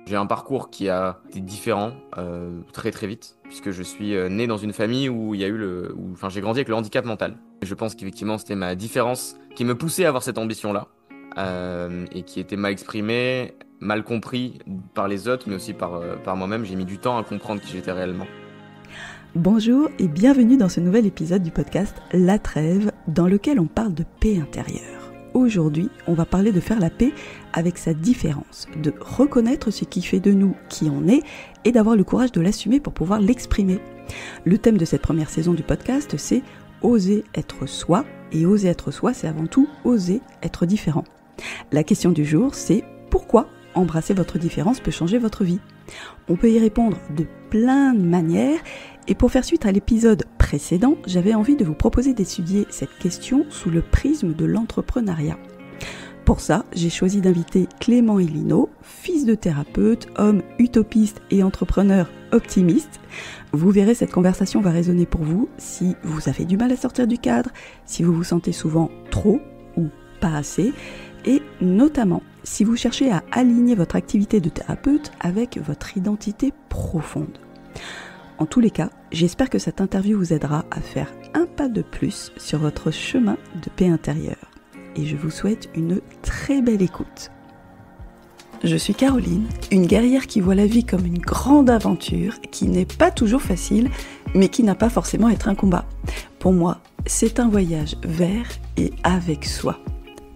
J'ai un parcours qui a été différent très très vite, puisque je suis né dans une famille où il y a eu enfin, j'ai grandi avec le handicap mental. Je pense qu'effectivement c'était ma différence qui me poussait à avoir cette ambition-là, et qui était mal exprimée, mal compris par les autres, mais aussi par moi-même. J'ai mis du temps à comprendre qui j'étais réellement. Bonjour et bienvenue dans ce nouvel épisode du podcast La Trêve, dans lequel on parle de paix intérieure. Aujourd'hui, on va parler de faire la paix avec sa différence, de reconnaître ce qui fait de nous qui on est et d'avoir le courage de l'assumer pour pouvoir l'exprimer. Le thème de cette première saison du podcast, c'est oser être soi, et oser être soi, c'est avant tout oser être différent. La question du jour, c'est pourquoi embrasser votre différence peut changer votre vie. On peut y répondre de plein de manières, et pour faire suite à l'épisode précédent, j'avais envie de vous proposer d'étudier cette question sous le prisme de l'entrepreneuriat. Pour ça, j'ai choisi d'inviter Clément Elino, fils de thérapeute, homme utopiste et entrepreneur optimiste. Vous verrez, cette conversation va résonner pour vous si vous avez du mal à sortir du cadre, si vous vous sentez souvent trop ou pas assez, et notamment si vous cherchez à aligner votre activité de thérapeute avec votre identité profonde. En tous les cas, j'espère que cette interview vous aidera à faire un pas de plus sur votre chemin de paix intérieure. Et je vous souhaite une très belle écoute. Je suis Caroline, une guerrière qui voit la vie comme une grande aventure qui n'est pas toujours facile, mais qui n'a pas forcément à être un combat. Pour moi, c'est un voyage vers et avec soi.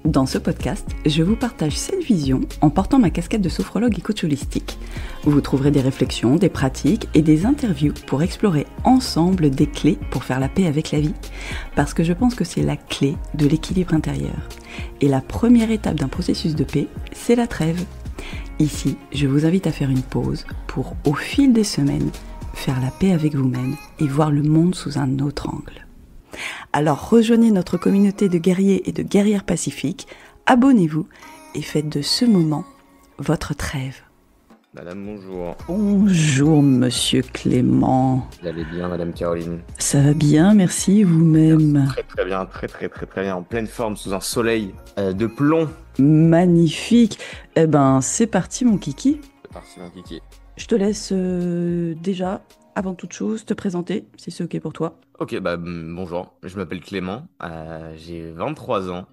Dans ce podcast, je vous partage cette vision en portant ma casquette de sophrologue et coach holistique. Vous trouverez des réflexions, des pratiques et des interviews pour explorer ensemble des clés pour faire la paix avec la vie. Parce que je pense que c'est la clé de l'équilibre intérieur. Et la première étape d'un processus de paix, c'est la trêve. Ici, je vous invite à faire une pause pour, au fil des semaines, faire la paix avec vous-même et voir le monde sous un autre angle. Alors rejoignez notre communauté de guerriers et de guerrières pacifiques, abonnez-vous et faites de ce moment votre trêve. Madame, bonjour. Bonjour Monsieur Clément. Vous allez bien, Madame Caroline? Ça va bien, merci, vous-même. Très très bien, très bien, en pleine forme, sous un soleil de plomb. Magnifique. Eh ben, c'est parti mon kiki. C'est parti, mon kiki. Je te laisse déjà, avant toute chose, te présenter, si c'est ok pour toi. Ok, bonjour, je m'appelle Clément, j'ai 23 ans,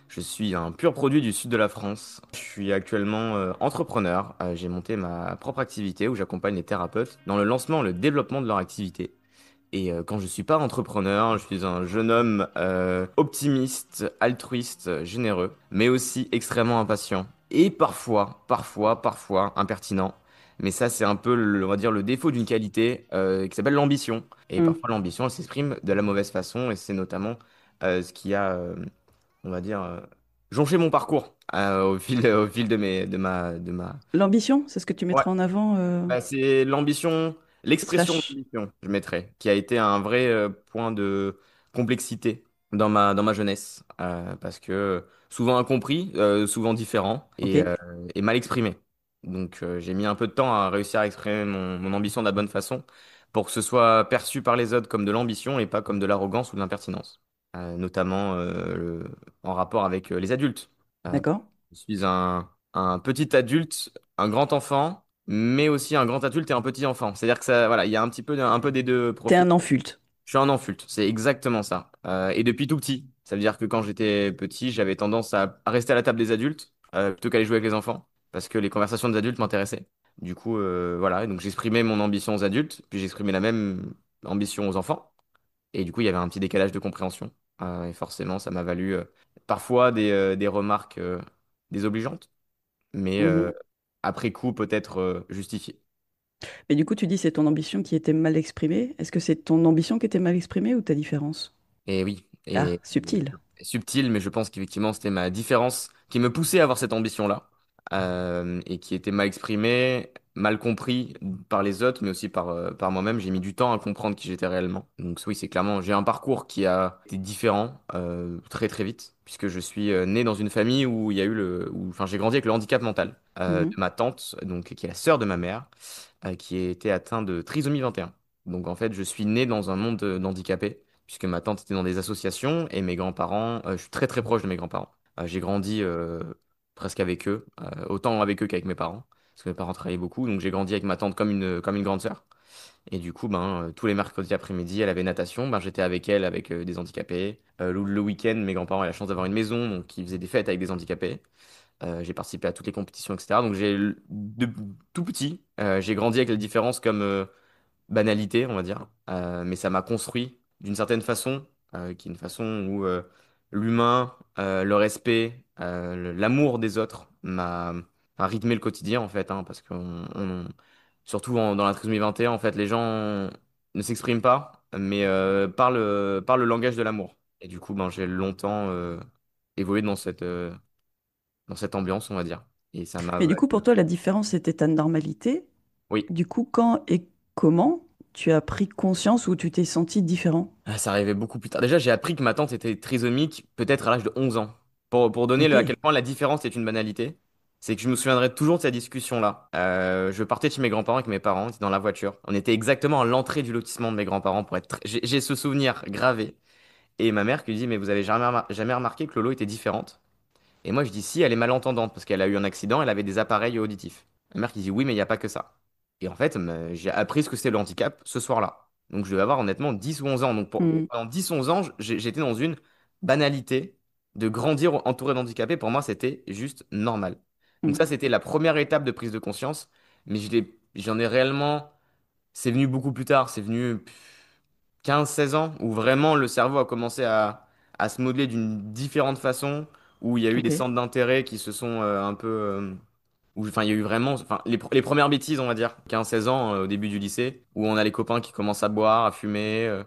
je suis un pur produit du sud de la France. Je suis actuellement entrepreneur, j'ai monté ma propre activité où j'accompagne les thérapeutes dans le lancement et le développement de leur activité. Et quand je suis pas entrepreneur, je suis un jeune homme optimiste, altruiste, généreux, mais aussi extrêmement impatient. Et parfois impertinent. Mais ça, c'est un peu, on va dire, le défaut d'une qualité qui s'appelle l'ambition. Et Hmm. parfois, l'ambition, elle s'exprime de la mauvaise façon. Et c'est notamment ce qui a, on va dire, jonché mon parcours au fil de ma. L'ambition, c'est ce que tu Ouais, mettras en avant c'est l'ambition, l'expression de slash... l'ambition, je mettrais, qui a été un vrai point de complexité dans ma jeunesse, parce que souvent incompris, souvent différent Ok. et mal exprimé. Donc j'ai mis un peu de temps à réussir à exprimer mon ambition de la bonne façon pour que ce soit perçu par les autres comme de l'ambition et pas comme de l'arrogance ou de l'impertinence. Notamment en rapport avec les adultes. Euh, D'accord. je suis un petit adulte, un grand enfant, mais aussi un grand adulte et un petit enfant. C'est-à-dire que ça, voilà, il y a un peu des deux T'es profils. un enfulte. Je suis un enfulte, c'est exactement ça. Et depuis tout petit. Ça veut dire que quand j'étais petit, j'avais tendance à rester à la table des adultes plutôt qu'aller jouer avec les enfants, parce que les conversations des adultes m'intéressaient. Du coup, voilà, et donc j'exprimais mon ambition aux adultes, puis j'exprimais la même ambition aux enfants. Et du coup, il y avait un petit décalage de compréhension. Et forcément, ça m'a valu parfois des remarques désobligeantes, mais Mhm. après coup, peut-être justifiées. Mais du coup, tu dis c'est ton ambition qui était mal exprimée. Est-ce que c'est ton ambition qui était mal exprimée ou ta différence? Et oui, Ah, et subtil. subtil, mais je pense qu'effectivement, c'était ma différence qui me poussait à avoir cette ambition-là, et qui était mal exprimée, mal compris par les autres, mais aussi par moi-même. J'ai mis du temps à comprendre qui j'étais réellement. Donc oui, c'est clairement, j'ai un parcours qui a été différent très très vite, puisque je suis né dans une famille où il y a eu enfin, j'ai grandi avec le handicap mental de Mhm. ma tante, donc qui est la sœur de ma mère, qui était atteinte de trisomie 21. Donc en fait, je suis né dans un monde d'handicapés puisque ma tante était dans des associations et mes grands-parents, je suis très très proche de mes grands-parents. J'ai grandi presque avec eux, autant avec eux qu'avec mes parents. parce que mes parents travaillaient beaucoup. Donc j'ai grandi avec ma tante comme une grande sœur. Et du coup, tous les mercredis après-midi, elle avait natation. J'étais avec elle, avec des handicapés. Le week-end, mes grands-parents avaient la chance d'avoir une maison, donc ils faisaient des fêtes avec des handicapés. J'ai participé à toutes les compétitions, etc. Donc de tout petit, j'ai grandi avec les différences comme banalité, on va dire. Mais ça m'a construit d'une certaine façon, qui est une façon où l'humain, le respect, l'amour des autres m'a rythmé le quotidien, en fait, hein, parce que surtout dans la trisomie 21, en fait, les gens ne s'expriment pas, mais parlent le langage de l'amour. Et du coup, j'ai longtemps évolué dans cette ambiance, on va dire. Et ça m'a... Mais du coup, pour toi, la différence, c'était ta normalité. Oui. Du coup, quand et comment tu as pris conscience ou tu t'es senti différent? Ah, ça arrivait beaucoup plus tard. Déjà, j'ai appris que ma tante était trisomique peut-être à l'âge de 11 ans. Pour donner Ok. à quel point la différence est une banalité, c'est que je me souviendrai toujours de cette discussion-là. Je partais de chez mes grands-parents avec mes parents, on était dans la voiture. On était exactement à l'entrée du lotissement de mes grands-parents pour être... J'ai ce souvenir gravé. Et ma mère qui dit, mais vous avez jamais remarqué que Lolo était différente? Et moi, je dis si, elle est malentendante parce qu'elle a eu un accident, elle avait des appareils auditifs. Ma mère qui dit oui, mais il n'y a pas que ça. Et en fait, j'ai appris ce que c'était le handicap ce soir-là. Donc je devais avoir honnêtement 10 ou 11 ans. Donc Hmm, pendant 10 11 ans, j'étais dans une banalité de grandir entouré d'handicapés. Pour moi, c'était juste normal. Donc hmm. ça, c'était la première étape de prise de conscience. Mais j'en ai réellement... C'est venu beaucoup plus tard. C'est venu 15 16 ans où vraiment le cerveau a commencé à se modeler d'une différente façon, où il y a eu des Ok. centres d'intérêt qui se sont un peu... enfin, il y a eu vraiment... Enfin, les premières bêtises, on va dire, 15 16 ans au début du lycée, où on a les copains qui commencent à boire, à fumer,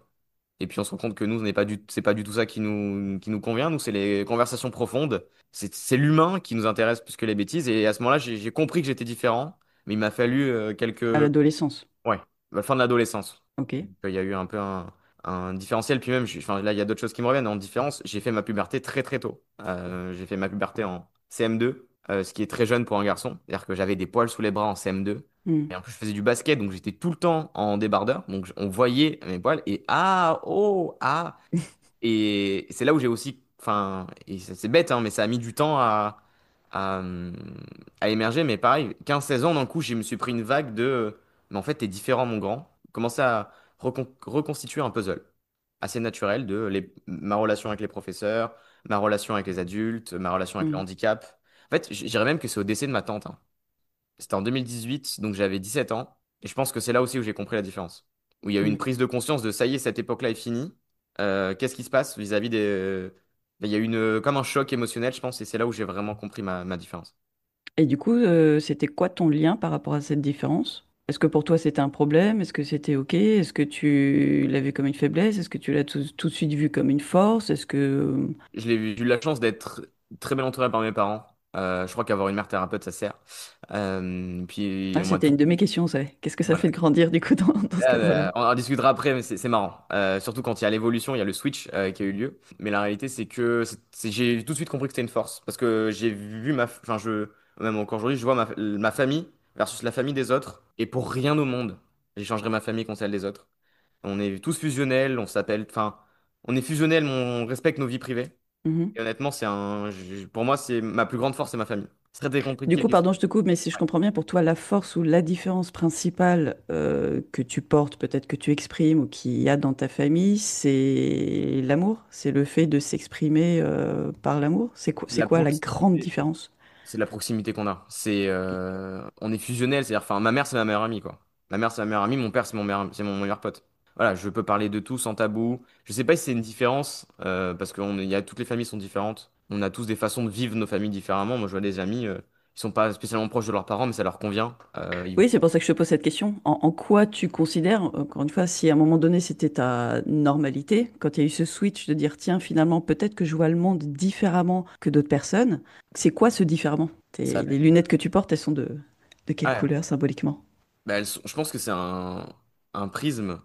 et puis on se rend compte que nous, c'est pas du tout ça qui nous convient. Nous, c'est les conversations profondes. C'est l'humain qui nous intéresse plus que les bêtises. Et à ce moment-là, j'ai compris que j'étais différent, mais il m'a fallu À quelques... l'adolescence. Ouais, la fin de l'adolescence. Ok. Il y a eu un peu un différentiel. Puis même, enfin, là, il y a d'autres choses qui me reviennent. En différence, j'ai fait ma puberté très très tôt. J'ai fait ma puberté en CM2, ce qui est très jeune pour un garçon. C'est-à-dire que j'avais des poils sous les bras en CM2. Hmm. Et en plus, je faisais du basket, donc j'étais tout le temps en débardeur. Donc on voyait mes poils et ah, oh, ah. Et c'est là où j'ai aussi, enfin, et c'est bête, hein, mais ça a mis du temps à, hum, à émerger. Mais pareil, 15 16 ans, d'un coup, je me suis pris une vague de, mais en fait, t'es différent, mon grand. Commencer à reconstituer un puzzle assez naturel de ma relation avec les professeurs, ma relation avec les adultes, ma relation avec le Hmm. handicap. En fait, je dirais même que c'est au décès de ma tante, hein. C'était en 2018, donc j'avais 17 ans. Et je pense que c'est là aussi où j'ai compris la différence. Où il y a eu une Hmm. prise de conscience de ça y est, cette époque-là est finie. Qu'est-ce qui se passe vis-à-vis des. Il y a eu comme un choc émotionnel, je pense, et c'est là où j'ai vraiment compris ma différence. Et du coup, c'était quoi ton lien par rapport à cette différence? Est-ce que pour toi c'était un problème? Est-ce que c'était OK? Est-ce que tu l'as vu comme une faiblesse? Est-ce que tu l'as tout de suite vu comme une force? Est-ce que... J'ai eu la chance d'être très bien entouré par mes parents. Je crois qu'avoir une mère thérapeute, ça sert. Puis Ah, moi, c'était une de mes questions, ça. Qu'est-ce que ça fait voilà. de grandir du coup dans ce cadre-là? On en discutera après, mais c'est marrant. Surtout quand il y a l'évolution, il y a le switch qui a eu lieu. Mais la réalité, c'est que j'ai tout de suite compris que c'était une force. Parce que j'ai vu enfin, même encore aujourd'hui, je vois ma famille versus la famille des autres. Et pour rien au monde, j'échangerai ma famille contre celle des autres. On est tous fusionnels, on s'appelle, enfin, on est fusionnels, mais on respecte nos vies privées. Mhm. Et honnêtement, pour moi, c'est ma plus grande force, c'est ma famille. C'est très Du compliqué. coup, pardon, je te coupe, mais si je comprends bien, pour toi, la force ou la différence principale que tu portes, peut-être que tu exprimes ou qu'il y a dans ta famille, c'est l'amour, c'est le fait de s'exprimer par l'amour. C'est La quoi la grande proximité. différence? C'est la proximité qu'on a. On est fusionnel, c'est-à-dire, enfin, ma mère, c'est ma meilleure amie, quoi. Ma mère, c'est ma meilleure amie, mon père, c'est mon meilleur pote. Voilà, je peux parler de tout sans tabou. Je sais pas si c'est une différence, parce toutes les familles sont différentes. On a tous des façons de vivre nos familles différemment. Moi, je vois des amis, ils sont pas spécialement proches de leurs parents, mais ça leur convient. Oui, c'est pour ça que je te pose cette question. En quoi tu considères, encore une fois, si à un moment donné c'était ta normalité, quand il y a eu ce switch de dire, tiens, finalement, peut-être que je vois le monde différemment que d'autres personnes, c'est quoi ce différemment? ça, Les lunettes que tu portes, elles sont de quelle ouais. couleur symboliquement? Bah, je pense que c'est un prisme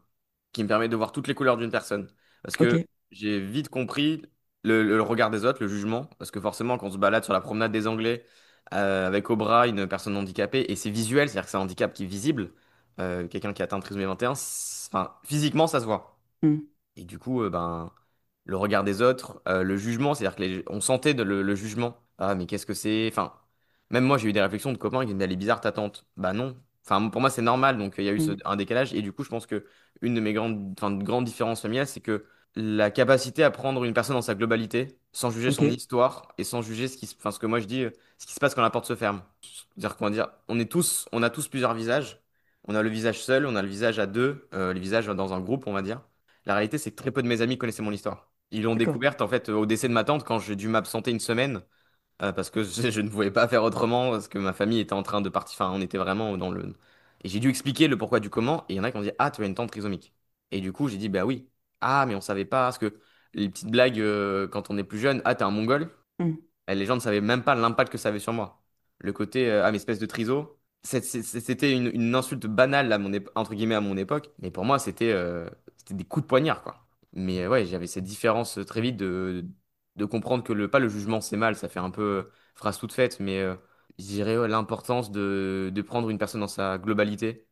qui me permet de voir toutes les couleurs d'une personne. Parce Ok. que j'ai vite compris le regard des autres, le jugement. Parce que forcément, quand on se balade sur la promenade des Anglais avec au bras une personne handicapée, et c'est visuel, c'est-à-dire que c'est un handicap qui est visible, quelqu'un qui a atteint le trisomie 21, enfin, physiquement, ça se voit. Hmm. Et du coup, le regard des autres, le jugement, c'est-à-dire que on sentait le jugement. Ah, mais qu'est-ce que c'est? Enfin, Même moi, j'ai eu des réflexions de copains qui me disaient, elle est bizarre ta tante. Bah non. Enfin, pour moi, c'est normal. Donc, il y a eu Mm. un décalage. Et du coup, je pense que une de mes grandes différences familiales, c'est que la capacité à prendre une personne dans sa globalité, sans juger Ok, son histoire et sans juger ce que moi je dis, ce qui se passe quand la porte se ferme. C'est-à-dire qu'on va dire, on a tous plusieurs visages. On a le visage seul, on a le visage à deux, le visage dans un groupe, on va dire. La réalité, c'est que très peu de mes amis connaissaient mon histoire. Ils l'ont d'accord. découverte, en fait, au décès de ma tante, quand j'ai dû m'absenter une semaine parce que je ne pouvais pas faire autrement, parce que ma famille était en train de partir, enfin, on était vraiment dans le... Et j'ai dû expliquer le pourquoi du comment, et il y en a qui ont dit, ah, tu as une tante trisomique. Et du coup, j'ai dit, bah oui. Ah, mais on savait pas, parce que les petites blagues, quand on est plus jeune, ah, t'es un mongol, Mm. les gens ne savaient même pas l'impact que ça avait sur moi. Le côté, ah, mais espèce de triso, c'était une insulte banale, entre guillemets, à mon époque, mais pour moi, c'était des coups de poignard, quoi. Mais ouais, j'avais cette différence très vite de comprendre que pas le jugement, c'est mal, ça fait un peu phrase toute faite, mais je dirais ouais, l'importance de prendre une personne dans sa globalité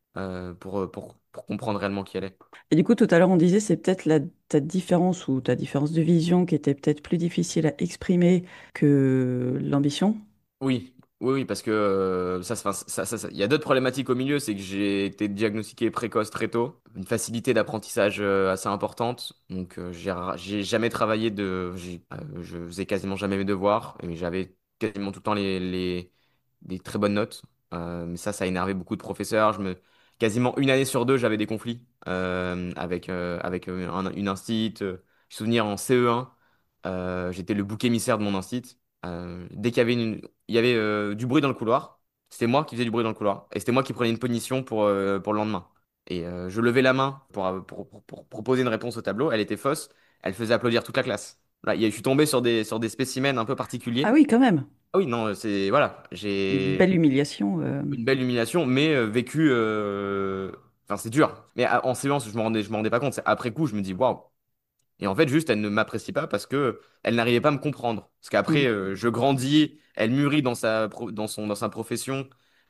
pour comprendre réellement qui elle est. Et du coup, tout à l'heure, on disait c'est peut-être ta différence ou ta différence de vision qui était peut-être plus difficile à exprimer que l'ambition. Oui, oui, oui, parce que il y a d'autres problématiques au milieu, c'est que j'ai été diagnostiqué précoce très tôt, une facilité d'apprentissage assez importante, donc j'ai jamais travaillé je faisais quasiment jamais mes devoirs, et j'avais quasiment tout le temps des très bonnes notes. Mais ça a énervé beaucoup de professeurs. Quasiment une année sur deux, j'avais des conflits avec une instit. Je me souviens en CE1, j'étais le bouc émissaire de mon instit. Dès qu'il y avait il y avait du bruit dans le couloir. C'était moi qui faisais du bruit dans le couloir. Et c'était moi qui prenais une punition pour le lendemain. Et je levais la main pour proposer une réponse au tableau. Elle était fausse. Elle faisait applaudir toute la classe. Là, je suis tombé sur des spécimens un peu Ah particuliers. oui, quand même. Ah oui, non, voilà. Une J'ai belle humiliation. une belle humiliation, mais vécu. Enfin, c'est dur. Mais en séance, je me rendais pas compte. C'est après coup, je me dis, waouh. Et en fait, juste, elle ne m'apprécie pas parce que elle n'arrivait pas à me comprendre. Parce qu'après, Mm. je grandis, elle mûrit dans sa profession.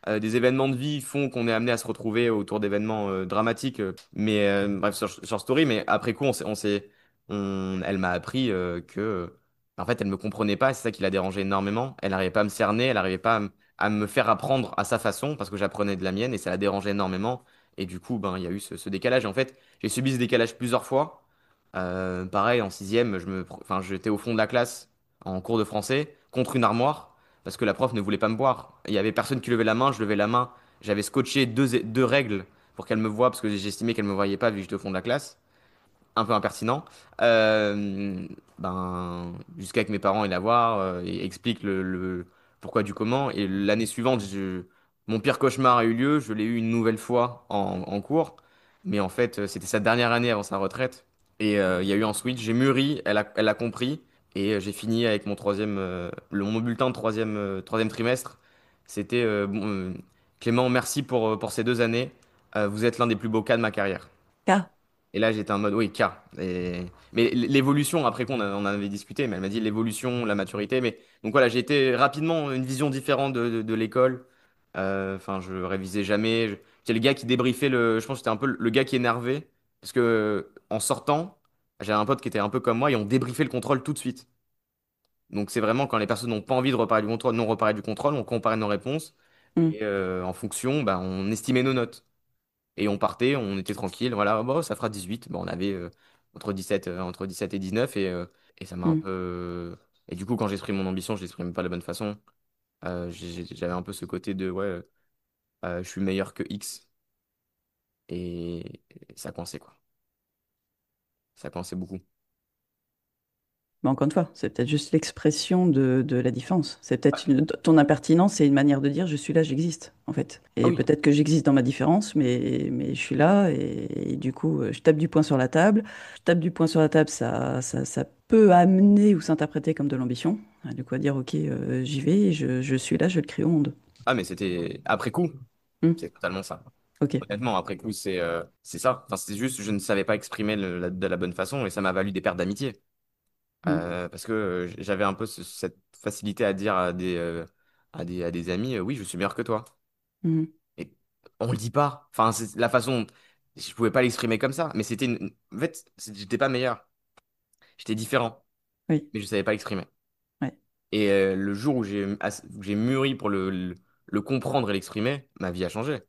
Des événements de vie font qu'on est amené à se retrouver autour d'événements dramatiques. Mais bref, sur Story. Mais après coup, elle m'a appris en fait, elle me comprenait pas. C'est ça qui l'a dérangé énormément. Elle n'arrivait pas à me cerner, elle n'arrivait pas à me faire apprendre à sa façon parce que j'apprenais de la mienne et ça la dérangeait énormément. Et du coup, ben, il y a eu ce décalage. Et en fait, j'ai subi ce décalage plusieurs fois. Pareil, en sixième, enfin, j'étais au fond de la classe en cours de français contre une armoire parce que la prof ne voulait pas me voir. Il y avait personne qui levait la main, je levais la main. J'avais scotché deux règles pour qu'elle me voie parce que j'estimais qu'elle me voyait pas vu que j'étais au fond de la classe. Un peu impertinent. Ben, jusqu'à que mes parents aient la voir et expliquent le pourquoi du comment. Et l'année suivante, mon pire cauchemar a eu lieu. Je l'ai eu une nouvelle fois en cours. Mais en fait, c'était sa dernière année avant sa retraite. Et il y a eu un switch. J'ai mûri, elle a compris. Et j'ai fini avec mon bulletin de troisième trimestre. C'était bon, Clément, merci pour ces 2 années. Vous êtes l'un des plus beaux cas de ma carrière. K. Et là, j'étais en mode, oui, K. Mais l'évolution, après qu'on on en avait discuté, mais elle m'a dit l'évolution, la maturité. Mais donc voilà, j'ai été rapidement une vision différente de l'école. Enfin, je révisais jamais. J'étais le gars qui débriefait Je pense que j'étais un peu le gars qui énervait. Parce que en sortant, j'avais un pote qui était un peu comme moi et on débriefait le contrôle tout de suite. Donc c'est vraiment quand les personnes n'ont pas envie de reparler du contrôle, non reparler du contrôle, on comparait nos réponses. Mm. Et en fonction, bah, on estimait nos notes. Et on partait, on était tranquille, voilà, bon, ça fera 18. Bon, on avait entre 17 et 19 et ça m'a un Mm. peu. Et du coup, quand j'exprime mon ambition, je l'exprime pas de la bonne façon. J'avais un peu ce côté de ouais, je suis meilleur que X et ça coinçait quoi. Ça coinçait beaucoup. Mais encore une fois, c'est peut-être juste l'expression de la différence. C'est peut-être ton impertinence, c'est une manière de dire je suis là, j'existe, en fait. Ah Et oui. peut-être que j'existe dans ma différence, mais je suis là et du coup, je tape du poing sur la table. Je tape du poing sur la table, ça peut amener ou s'interpréter comme de l'ambition. Du coup, à dire ok, j'y vais, je suis là, je le crie au monde. Ah, mais c'était après coup, Hmm, c'est totalement ça. ok. Honnêtement, après coup, c'est ça. Enfin, c'est juste, je ne savais pas exprimer de la bonne façon et ça m'a valu des pertes d'amitié. Hmm, Parce que j'avais un peu cette facilité à dire à des amis, oui, je suis meilleur que toi. hmm, Et on le dit pas. Enfin, c'est la façon. Je pouvais pas l'exprimer comme ça. Mais en fait, j'étais pas meilleur. J'étais différent. oui, Mais je savais pas l'exprimer. ouais. Et le jour où où j'ai mûri pour le comprendre et l'exprimer, ma vie a changé.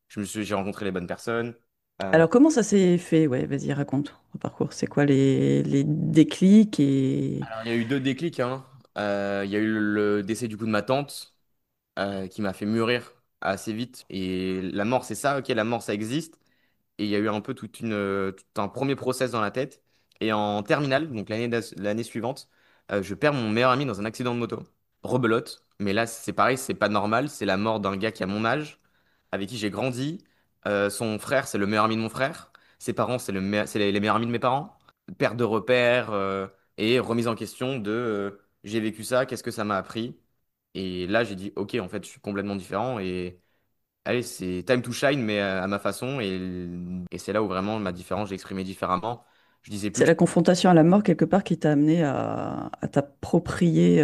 J'ai rencontré les bonnes personnes. Euh, Alors, comment ça s'est fait? Ouais, vas-y, raconte ton parcours. C'est quoi les déclics et... alors, il y a eu deux déclics, hein. Il y a eu le décès du coup de ma tante, qui m'a fait mûrir assez vite. Et la mort, c'est ça, ok, la mort, ça existe. Et il y a eu un peu tout un premier process dans la tête. Et en terminale, donc l'année suivante, je perds mon meilleur ami dans un accident de moto. Rebelote. Mais là, c'est pareil, c'est pas normal. C'est la mort d'un gars qui a mon âge, avec qui j'ai grandi. Son frère, c'est le meilleur ami de mon frère. Ses parents, c'est les meilleurs amis de mes parents. Perte de repères, et remise en question de j'ai vécu ça, qu'est-ce que ça m'a appris? Et là, j'ai dit, ok, en fait, je suis complètement différent. Et allez, c'est time to shine, mais à ma façon. Et c'est là où vraiment ma différence, j'ai exprimé différemment. Je disais plus C'est que... la confrontation à la mort quelque part qui t'a amené à t'approprier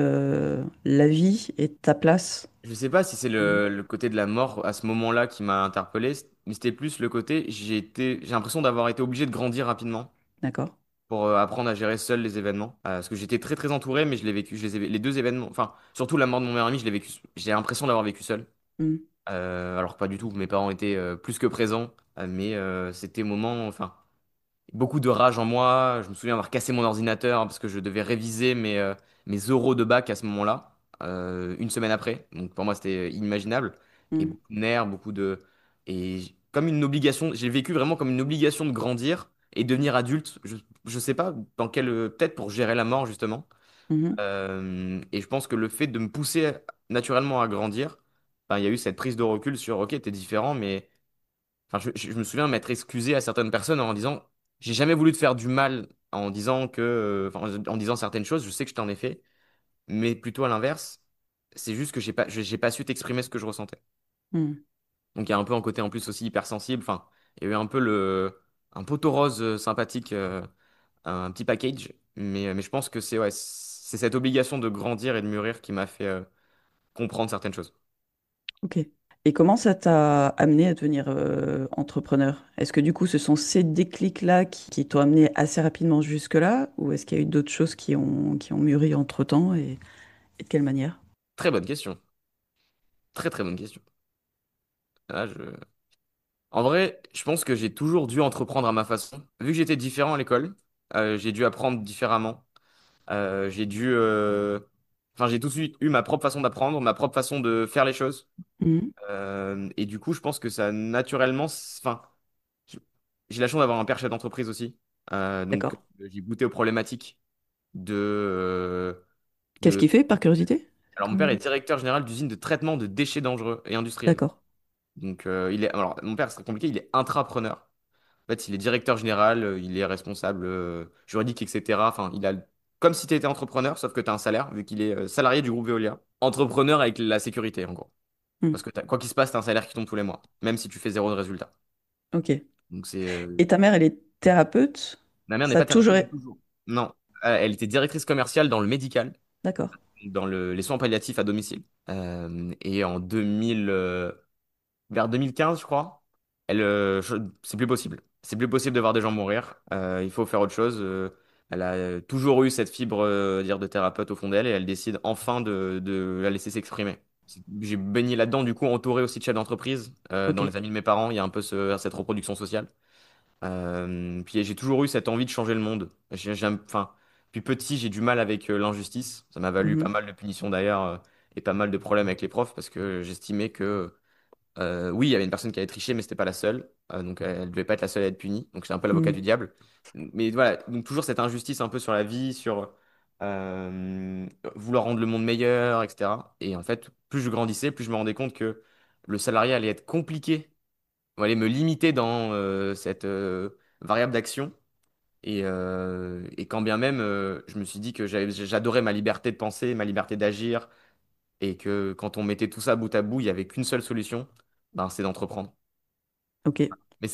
la vie et ta place. Je sais pas si c'est Mm. le côté de la mort à ce moment-là qui m'a interpellé, mais c'était plus le côté, j'ai l'impression d'avoir été obligé de grandir rapidement D'accord? pour apprendre à gérer seul les événements. Parce que j'étais très très entouré, mais je l'ai vécu, les deux événements, enfin, surtout la mort de mon meilleur ami, je l'ai vécu, j'ai l'impression d'avoir vécu seul. Mm. Alors pas du tout, mes parents étaient plus que présents, mais c'était moment, enfin. Beaucoup de rage en moi. Je me souviens avoir cassé mon ordinateur parce que je devais réviser mes euros de bac à ce moment-là, une semaine après. Donc pour moi, c'était inimaginable. Et Mm. beaucoup de nerfs, comme une obligation, j'ai vécu vraiment comme une obligation de grandir et devenir adulte. Je sais pas dans quel. Peut-être pour gérer la mort, justement. Mhm. Et je pense que le fait de me pousser naturellement à grandir, ben, il y a eu cette prise de recul sur, ok, t'es différent, mais. Enfin, je me souviens m'être excusé à certaines personnes en disant, j'ai jamais voulu te faire du mal en disant enfin, en disant certaines choses, je sais que je t'en ai fait, mais plutôt à l'inverse, c'est juste que j'ai pas su t'exprimer ce que je ressentais. Mm. Donc il y a un peu un côté en plus aussi hypersensible, enfin, il y a eu un peu un poteau rose sympathique, un petit package, mais je pense que ouais, c'est cette obligation de grandir et de mûrir qui m'a fait comprendre certaines choses. Ok. Et comment ça t'a amené à devenir entrepreneur? Est-ce que du coup, ce sont ces déclics-là qui t'ont amené assez rapidement jusque-là, ou est-ce qu'il y a eu d'autres choses qui ont mûri entre-temps et de quelle manière? Très bonne question. Très très bonne question. Là, En vrai, je pense que j'ai toujours dû entreprendre à ma façon. Vu que j'étais différent à l'école, j'ai dû apprendre différemment. J'ai dû, enfin, j'ai tout de suite eu ma propre façon d'apprendre, ma propre façon de faire les choses. Mhm. Et du coup, je pense que ça naturellement, enfin, j- j'ai la chance d'avoir un père chef d'entreprise aussi. Donc, D'accord. j'ai goûté aux problématiques Qu'est-ce de. qu'il fait, par curiosité? Alors, mon père est Comme- directeur général d'usine de traitement de déchets dangereux et industriels. D'accord. Donc, alors, mon père, c'est compliqué, il est intrapreneur. En fait, il est directeur général, il est responsable juridique, etc. Enfin, comme si tu étais entrepreneur, sauf que tu as un salaire, vu qu'il est salarié du groupe Veolia. Entrepreneur avec la sécurité, en gros. Hmm. Parce que quoi qu'il se passe, tu as un salaire qui tombe tous les mois, même si tu fais zéro de résultat. Ok. Donc, c'est. Et ta mère, elle est thérapeute? Ma mère n'est Ça a pas toujours... thérapeute toujours. Non. Elle était directrice commerciale dans le médical, D'accord. dans les soins palliatifs à domicile. Et en 2000, vers 2015, je crois, c'est plus possible. C'est plus possible de voir des gens mourir. Il faut faire autre chose. Elle a toujours eu cette fibre dire de thérapeute au fond d'elle et elle décide enfin de la laisser s'exprimer. J'ai baigné là-dedans, du coup, entouré aussi de chefs d'entreprise. Ok. Dans les amis de mes parents, il y a un peu cette reproduction sociale. Puis j'ai toujours eu cette envie de changer le monde. Enfin, depuis petit, j'ai du mal avec l'injustice. Ça m'a valu pas Mhm. mal de punitions d'ailleurs, et pas mal de problèmes avec les profs parce que j'estimais que oui, il y avait une personne qui avait triché, mais c'était pas la seule. Donc elle devait pas être la seule à être punie. Donc j'étais un peu l'avocat Mhm. du diable. Mais voilà, donc toujours cette injustice un peu sur la vie, sur vouloir rendre le monde meilleur, etc. Et en fait, plus je grandissais, plus je me rendais compte que le salariat allait être compliqué, allait me limiter dans cette variable d'action. Et quand bien même, je me suis dit que j'adorais ma liberté de penser, ma liberté d'agir, et que quand on mettait tout ça bout à bout, il n'y avait qu'une seule solution, ben, c'est d'entreprendre. Ok. Mais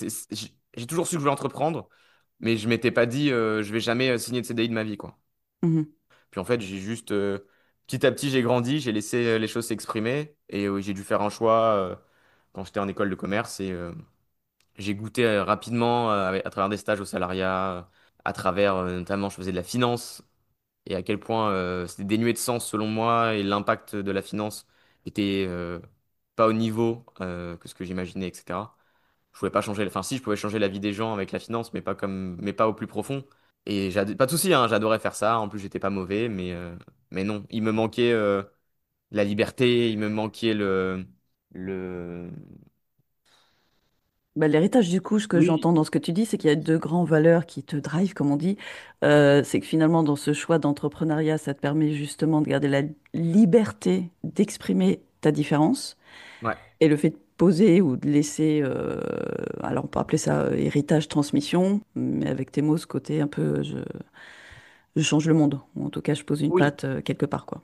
j'ai toujours su que je voulais entreprendre, mais je m'étais pas dit je vais jamais signer de CDI de ma vie, quoi. Mhm. Puis en fait, j'ai juste petit à petit j'ai grandi, j'ai laissé les choses s'exprimer et j'ai dû faire un choix quand j'étais en école de commerce et j'ai goûté rapidement à travers des stages au salariat, à travers notamment je faisais de la finance et à quel point c'était dénué de sens selon moi et l'impact de la finance était pas au niveau que ce que j'imaginais, etc. Je pouvais pas changer, enfin si, je pouvais changer la vie des gens avec la finance, mais pas au plus profond. Et pas de souci, hein, j'adorais faire ça. En plus, j'étais pas mauvais, mais non, il me manquait la liberté, il me manquait le. Bah, l'héritage, du coup, ce que Oui. j'entends dans ce que tu dis, c'est qu'il y a deux grandes valeurs qui te drive, comme on dit. C'est que finalement, dans ce choix d'entrepreneuriat, ça te permet justement de garder la liberté d'exprimer ta différence Ouais. et le fait de poser ou de laisser, alors on peut appeler ça héritage, transmission, mais avec tes mots, ce côté un peu, je change le monde, ou en tout cas, je pose une Oui. patte quelque part, quoi.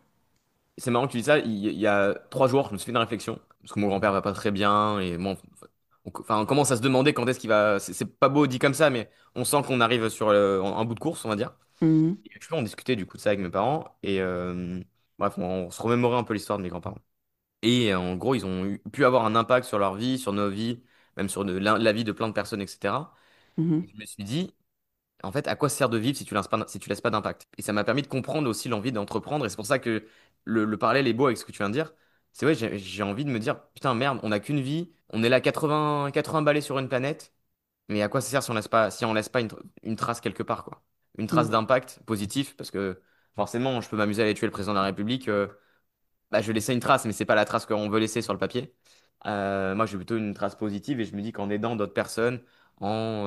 C'est marrant que tu dis ça. Il y a 3 jours, je me suis fait une réflexion parce que mon grand-père va pas très bien et moi, enfin, on commence à se demander quand est-ce qu'il va. C'est pas beau dit comme ça, mais on sent qu'on arrive sur un bout de course, on va dire. Mhm, Et tu vois, on discutait du coup de ça avec mes parents et bref, on se remémorait un peu l'histoire de mes grands-parents. Et en gros, ils ont pu avoir un impact sur leur vie, sur nos vies, même sur la vie de plein de personnes, etc. Et mhm, je me suis dit, en fait, à quoi ça sert de vivre si tu laisses pas d'impact? Et ça m'a permis de comprendre aussi l'envie d'entreprendre. Et c'est pour ça que le parallèle est beau avec ce que tu viens de dire. C'est vrai, j'ai envie de me dire, putain, merde, on n'a qu'une vie, on est là 80 balais sur une planète, mais à quoi ça sert si on laisse pas une trace quelque part, quoi? Une trace mhm, d'impact positif, parce que forcément, je peux m'amuser à aller tuer le président de la République. Bah, je vais laisser une trace, mais c'est pas la trace qu'on veut laisser sur le papier. Moi, j'ai plutôt une trace positive et je me dis qu'en aidant d'autres personnes, en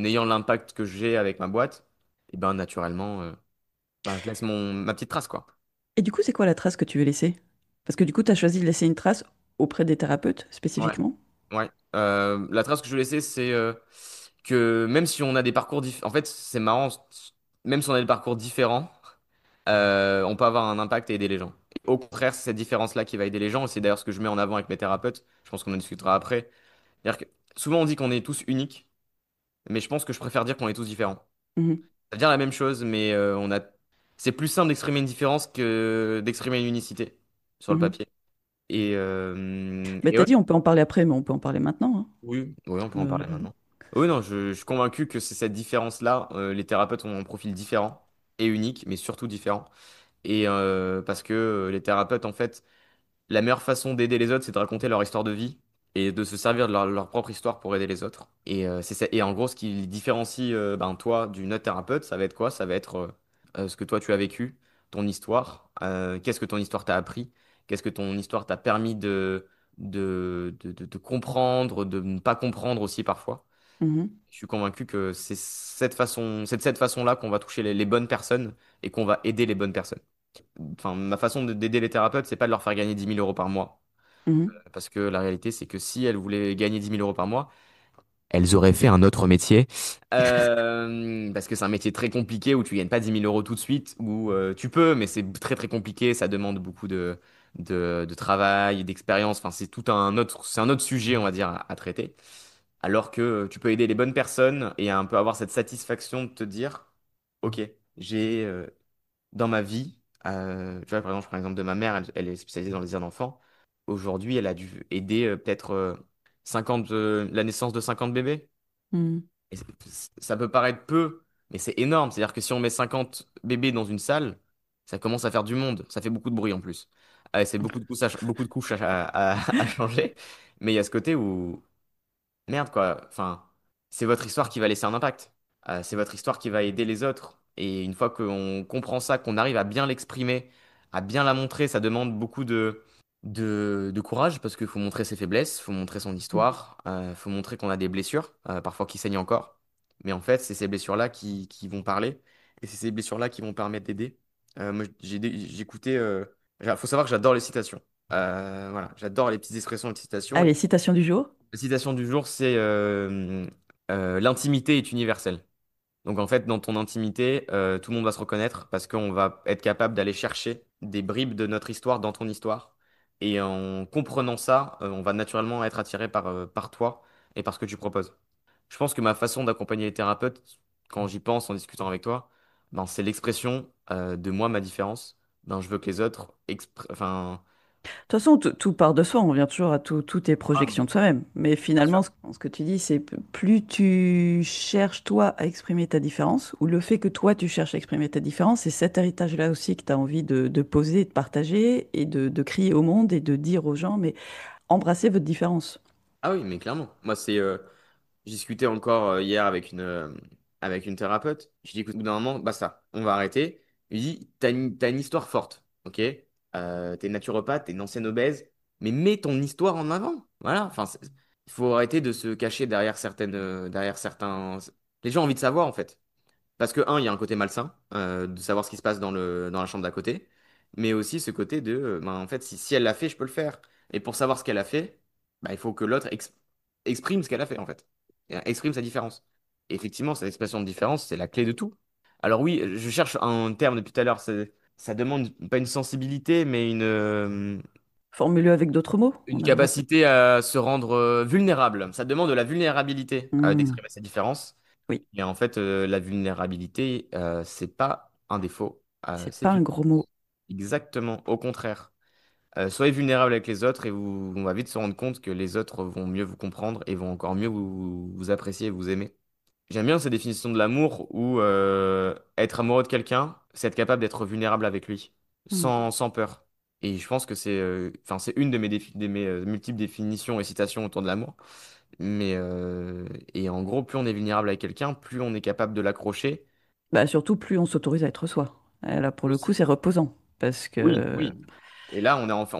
ayant l'impact que j'ai avec ma boîte, et ben naturellement, ben, je laisse ma petite trace, quoi. Et du coup, c'est quoi la trace que tu veux laisser? Parce que du coup, tu as choisi de laisser une trace auprès des thérapeutes Ouais, spécifiquement. ouais. La trace que je veux laisser, c'est que même si on a des parcours différents, en fait, c'est marrant, même si on a des parcours différents, on peut avoir un impact et aider les gens. Et au contraire, c'est cette différence-là qui va aider les gens. Et c'est d'ailleurs ce que je mets en avant avec mes thérapeutes. Je pense qu'on en discutera après. C'est-à-dire que souvent on dit qu'on est tous uniques, mais je pense que je préfère dire qu'on est tous différents. Mhm, Ça veut dire la même chose, mais c'est plus simple d'exprimer une différence que d'exprimer une unicité sur le mhm. papier. Mais Et t'as ouais, dit, on peut en parler après, mais on peut en parler maintenant, hein. oui, oui, on peut en Euh, parler maintenant. Oui, non, je suis convaincu que c'est cette différence-là. Les thérapeutes ont un profil différent et unique, mais surtout différent. Et parce que les thérapeutes, en fait, la meilleure façon d'aider les autres, c'est de raconter leur histoire de vie et de se servir de leur propre histoire pour aider les autres. Et, et en gros, ce qui différencie ben, toi d'une autre thérapeute, ça va être quoi? Ça va être ce que toi tu as vécu, ton histoire, qu'est-ce que ton histoire t'a appris, qu'est-ce que ton histoire t'a permis de comprendre, de ne pas comprendre aussi parfois. mhm, Je suis convaincu que c'est de cette façon-là qu'on va toucher les bonnes personnes et qu'on va aider les bonnes personnes. Enfin, ma façon d'aider les thérapeutes, c'est pas de leur faire gagner 10 000 € par mois. mhm. Parce que la réalité, c'est que si elles voulaient gagner 10 000 € par mois, elles auraient fait un autre métier. Parce que c'est un métier très compliqué où tu gagnes pas 10 000 € tout de suite, où tu peux, mais c'est très très compliqué, ça demande beaucoup de travail, d'expérience. Enfin, c'est un autre sujet, on va dire, à traiter. Alors que tu peux aider les bonnes personnes et un peu avoir cette satisfaction de te dire, OK, j'ai dans ma vie, tu vois, par exemple, je prends l'exemple de ma mère, elle est spécialisée dans les aides d'enfants. Aujourd'hui, elle a dû aider peut-être 50, la naissance de 50 bébés. Mhm. Et ça peut paraître peu, mais c'est énorme. C'est-à-dire que si on met 50 bébés dans une salle, ça commence à faire du monde. Ça fait beaucoup de bruit en plus. C'est beaucoup de couches à changer. Mais il y a ce côté où, merde, quoi. Enfin, c'est votre histoire qui va laisser un impact. C'est votre histoire qui va aider les autres. Et une fois qu'on comprend ça, qu'on arrive à bien l'exprimer, à bien la montrer, ça demande beaucoup de courage parce qu'il faut montrer ses faiblesses, il faut montrer son histoire, il faut montrer qu'on a des blessures, parfois qui saignent encore. Mais en fait, c'est ces blessures-là qui vont parler et c'est ces blessures-là qui vont permettre d'aider. Moi, j'écoutais. Faut savoir que j'adore les citations. Voilà, j'adore les petites expressions et les citations. Allez, citation du jour. La citation du jour, c'est l'intimité est universelle. Donc en fait, dans ton intimité, tout le monde va se reconnaître parce qu'on va être capable d'aller chercher des bribes de notre histoire dans ton histoire. Et en comprenant ça, on va naturellement être attiré par toi et par ce que tu proposes. Je pense que ma façon d'accompagner les thérapeutes, quand j'y pense en discutant avec toi, ben, c'est l'expression de moi, ma différence. Ben, je veux que les autres enfin, toute façon, tout part de soi, on revient toujours à toutes tes Ah, projections de soi-même. Mais bien finalement, sûr. ce que tu dis, c'est plus tu cherches toi à exprimer ta différence, ou le fait que toi tu cherches à exprimer ta différence, c'est cet héritage-là aussi que tu as envie de poser, de partager, et de crier au monde et de dire aux gens, mais embrassez votre différence. Ah oui, mais clairement. Moi, j'ai discuté encore hier avec une thérapeute. Je dis, écoute, au bout d'un moment, basta, on va arrêter. Je lui dis, t'as une histoire forte, ok? T'es naturopathe, t'es une ancienne obèse, mais mets ton histoire en avant. Voilà. Enfin, il faut arrêter de se cacher derrière certains. Les gens ont envie de savoir, en fait. Parce que, un, il y a un côté malsain, de savoir ce qui se passe dans la chambre d'à côté, mais aussi ce côté de, ben, en fait, si elle l'a fait, je peux le faire. Et pour savoir ce qu'elle a fait, ben, il faut que l'autre exprime ce qu'elle a fait, en fait. Et, exprime sa différence. Et effectivement, cette expression de différence, c'est la clé de tout. Alors oui, je cherche un terme depuis tout à l'heure, ça demande pas une sensibilité, mais Formule-le avec d'autres mots, une on aimerait. capacité à se rendre vulnérable. Ça demande de la vulnérabilité Hmm, d'exprimer sa différence. oui, Et en fait, la vulnérabilité, c'est pas un défaut, c'est pas c'est un une gros force. mot. Exactement, au contraire. Soyez vulnérable avec les autres et on va vite se rendre compte que les autres vont mieux vous comprendre et vont encore mieux vous apprécier et vous aimer. J'aime bien cette définition de l'amour où être amoureux de quelqu'un, c'est être capable d'être vulnérable avec lui, Hmm. sans peur. Et je pense que enfin, c'est une de mes multiples définitions et citations autour de l'amour. Et en gros, plus on est vulnérable avec quelqu'un, plus on est capable de l'accrocher. Bah, surtout, plus on s'autorise à être soi. Là, pour le coup, Aussi. c'est reposant. Parce Oui, que, oui. Et là, on est un peu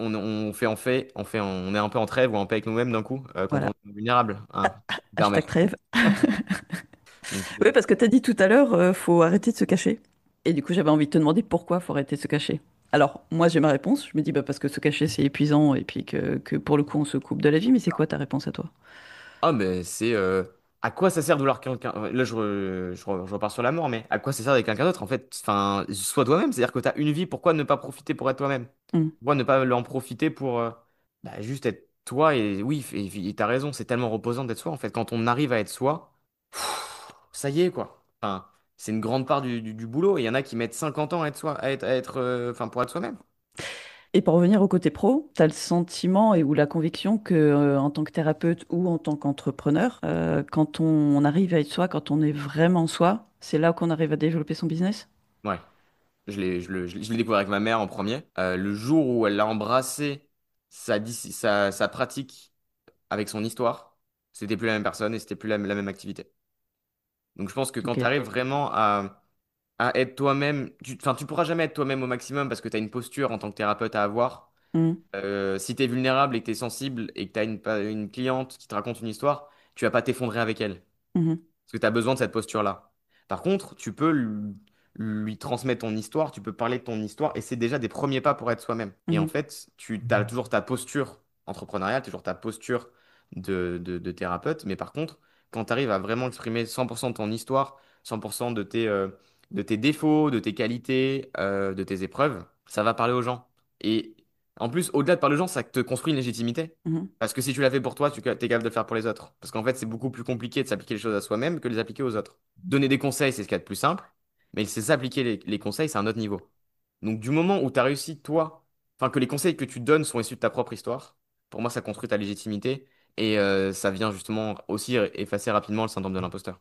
en trêve ou en paix avec nous-mêmes d'un coup, quand on voilà, est vulnérable, hein, si je peux me hashtag permettre. trêve. Donc, Oui, parce que tu as dit tout à l'heure, faut arrêter de se cacher. Et du coup, j'avais envie de te demander pourquoi faut arrêter de se cacher. Alors, moi, j'ai ma réponse. Je me dis, bah, parce que se cacher, c'est épuisant et puis que pour le coup, on se coupe de la vie. Mais c'est quoi ta réponse à toi? ah, mais c'est à quoi ça sert de vouloir quelqu'un. Là, je repars sur la mort, mais à quoi ça sert avec quelqu'un d'autre en fait? Enfin, sois toi-même, c'est-à-dire que tu as une vie, pourquoi ne pas profiter pour être toi-même? Hmm. Pourquoi ne pas en profiter pour bah, juste être toi? Et oui, et t'as raison, c'est tellement reposant d'être soi en fait. Quand on arrive à être soi, ça y est quoi. Enfin, c'est une grande part du boulot. Et il y en a qui mettent 50 ans à être soi, enfin, pour être soi-même. Et pour revenir au côté pro, tu as le sentiment et ou la conviction que, en tant que thérapeute ou en tant qu'entrepreneur, quand on arrive à être soi, quand on est vraiment soi, c'est là qu'on arrive à développer son business? Ouais. Je l'ai découvert avec ma mère en premier. Le jour où elle a embrassé sa pratique avec son histoire, c'était plus la même personne et c'était plus la même activité. Donc je pense que quand Ok. tu arrives vraiment à être toi-même, enfin, tu pourras jamais être toi-même au maximum parce que tu as une posture en tant que thérapeute à avoir. Hmm. Si tu es vulnérable et que tu es sensible et que tu as une cliente qui te raconte une histoire, tu vas pas t'effondrer avec elle. Mhm. Parce que tu as besoin de cette posture-là. Par contre, tu peux lui transmettre ton histoire, tu peux parler de ton histoire, et c'est déjà des premiers pas pour être soi-même. Et en Mhm. fait, tu as toujours ta posture entrepreneuriale, toujours ta posture de thérapeute, mais par contre, quand tu arrives à vraiment exprimer 100% de ton histoire, 100% de tes défauts, de tes qualités, de tes épreuves, ça va parler aux gens. Et en plus, au-delà de parler aux gens, ça te construit une légitimité. Mhm. Parce que si tu l'as fait pour toi, tu es capable de le faire pour les autres. Parce qu'en fait, c'est beaucoup plus compliqué de s'appliquer les choses à soi-même que de les appliquer aux autres. Donner des conseils, c'est ce qu'il y a de plus simple, mais c'est s'appliquer les conseils, c'est un autre niveau. Donc, du moment où tu as réussi, toi, enfin, que les conseils que tu donnes sont issus de ta propre histoire, pour moi, ça construit ta légitimité et ça vient justement aussi effacer rapidement le syndrome de l'imposteur.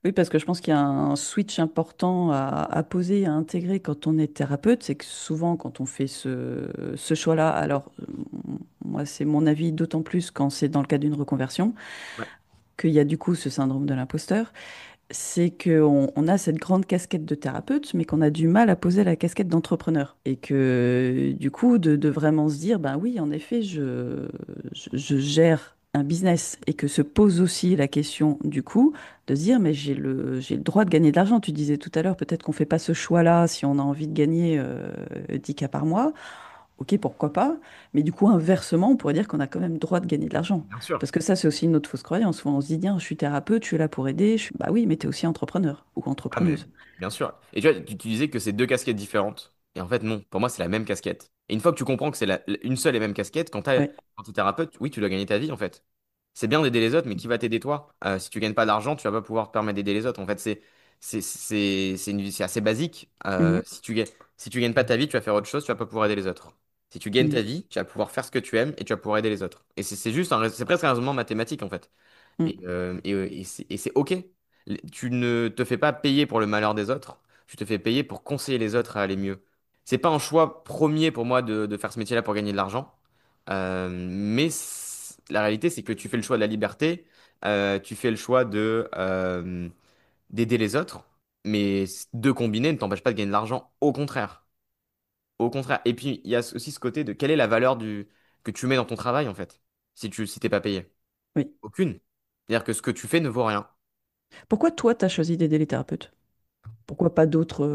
Oui, parce que je pense qu'il y a un switch important à poser, à intégrer quand on est thérapeute. C'est que souvent, quand on fait ce choix-là, alors moi, c'est mon avis, d'autant plus quand c'est dans le cas d'une reconversion, Ouais, qu'il y a du coup ce syndrome de l'imposteur. C'est qu'on on a cette grande casquette de thérapeute, mais qu'on a du mal à poser la casquette d'entrepreneur. Et que du coup, de vraiment se dire, ben oui, en effet, je gère un business. Et que se pose aussi la question du coup de se dire, mais j'ai le droit de gagner de l'argent. Tu disais tout à l'heure, peut-être qu'on ne fait pas ce choix-là si on a envie de gagner 10 cas par mois. Ok, pourquoi pas? Mais du coup, inversement, on pourrait dire qu'on a quand même le droit de gagner de l'argent. bien sûr. Parce que ça, c'est aussi une autre fausse croyance. Souvent, on se dit, tiens, je suis thérapeute, je suis là pour aider. Bah oui, mais tu es aussi entrepreneur ou Ah, mais entrepreneuse. bien sûr. Et tu vois, tu disais que c'est deux casquettes différentes. Et en fait, non. Pour moi, c'est la même casquette. Et une fois que tu comprends que c'est une seule et même casquette, Ouais. quand tu es thérapeute, oui, tu dois gagner ta vie, en fait. C'est bien d'aider les autres, mais qui va t'aider toi? Si tu gagnes pas d'argent, tu vas pas pouvoir te permettre d'aider les autres. En fait, c'est assez basique. Mhm. Si tu gagnes pas ta vie, tu vas faire autre chose, tu vas pas pouvoir aider les autres. Si tu gagnes Mm. ta vie, tu vas pouvoir faire ce que tu aimes et tu vas pouvoir aider les autres. Et c'est juste c'est presque un raisonnement mathématique en fait. Mm. Et c'est OK. Tu ne te fais pas payer pour le malheur des autres, tu te fais payer pour conseiller les autres à aller mieux. C'est pas un choix premier pour moi de faire ce métier-là pour gagner de l'argent. La réalité, c'est que tu fais le choix de la liberté, tu fais le choix d'aider les autres, mais deux combinés ne t'empêchent pas de gagner de l'argent. Au contraire. Au contraire. Et puis, il y a aussi ce côté de quelle est la valeur que tu mets dans ton travail, en fait, si t'es pas payé. Oui. Aucune. C'est-à-dire que ce que tu fais ne vaut rien. Pourquoi toi, tu as choisi d'aider les thérapeutes? Pourquoi pas d'autres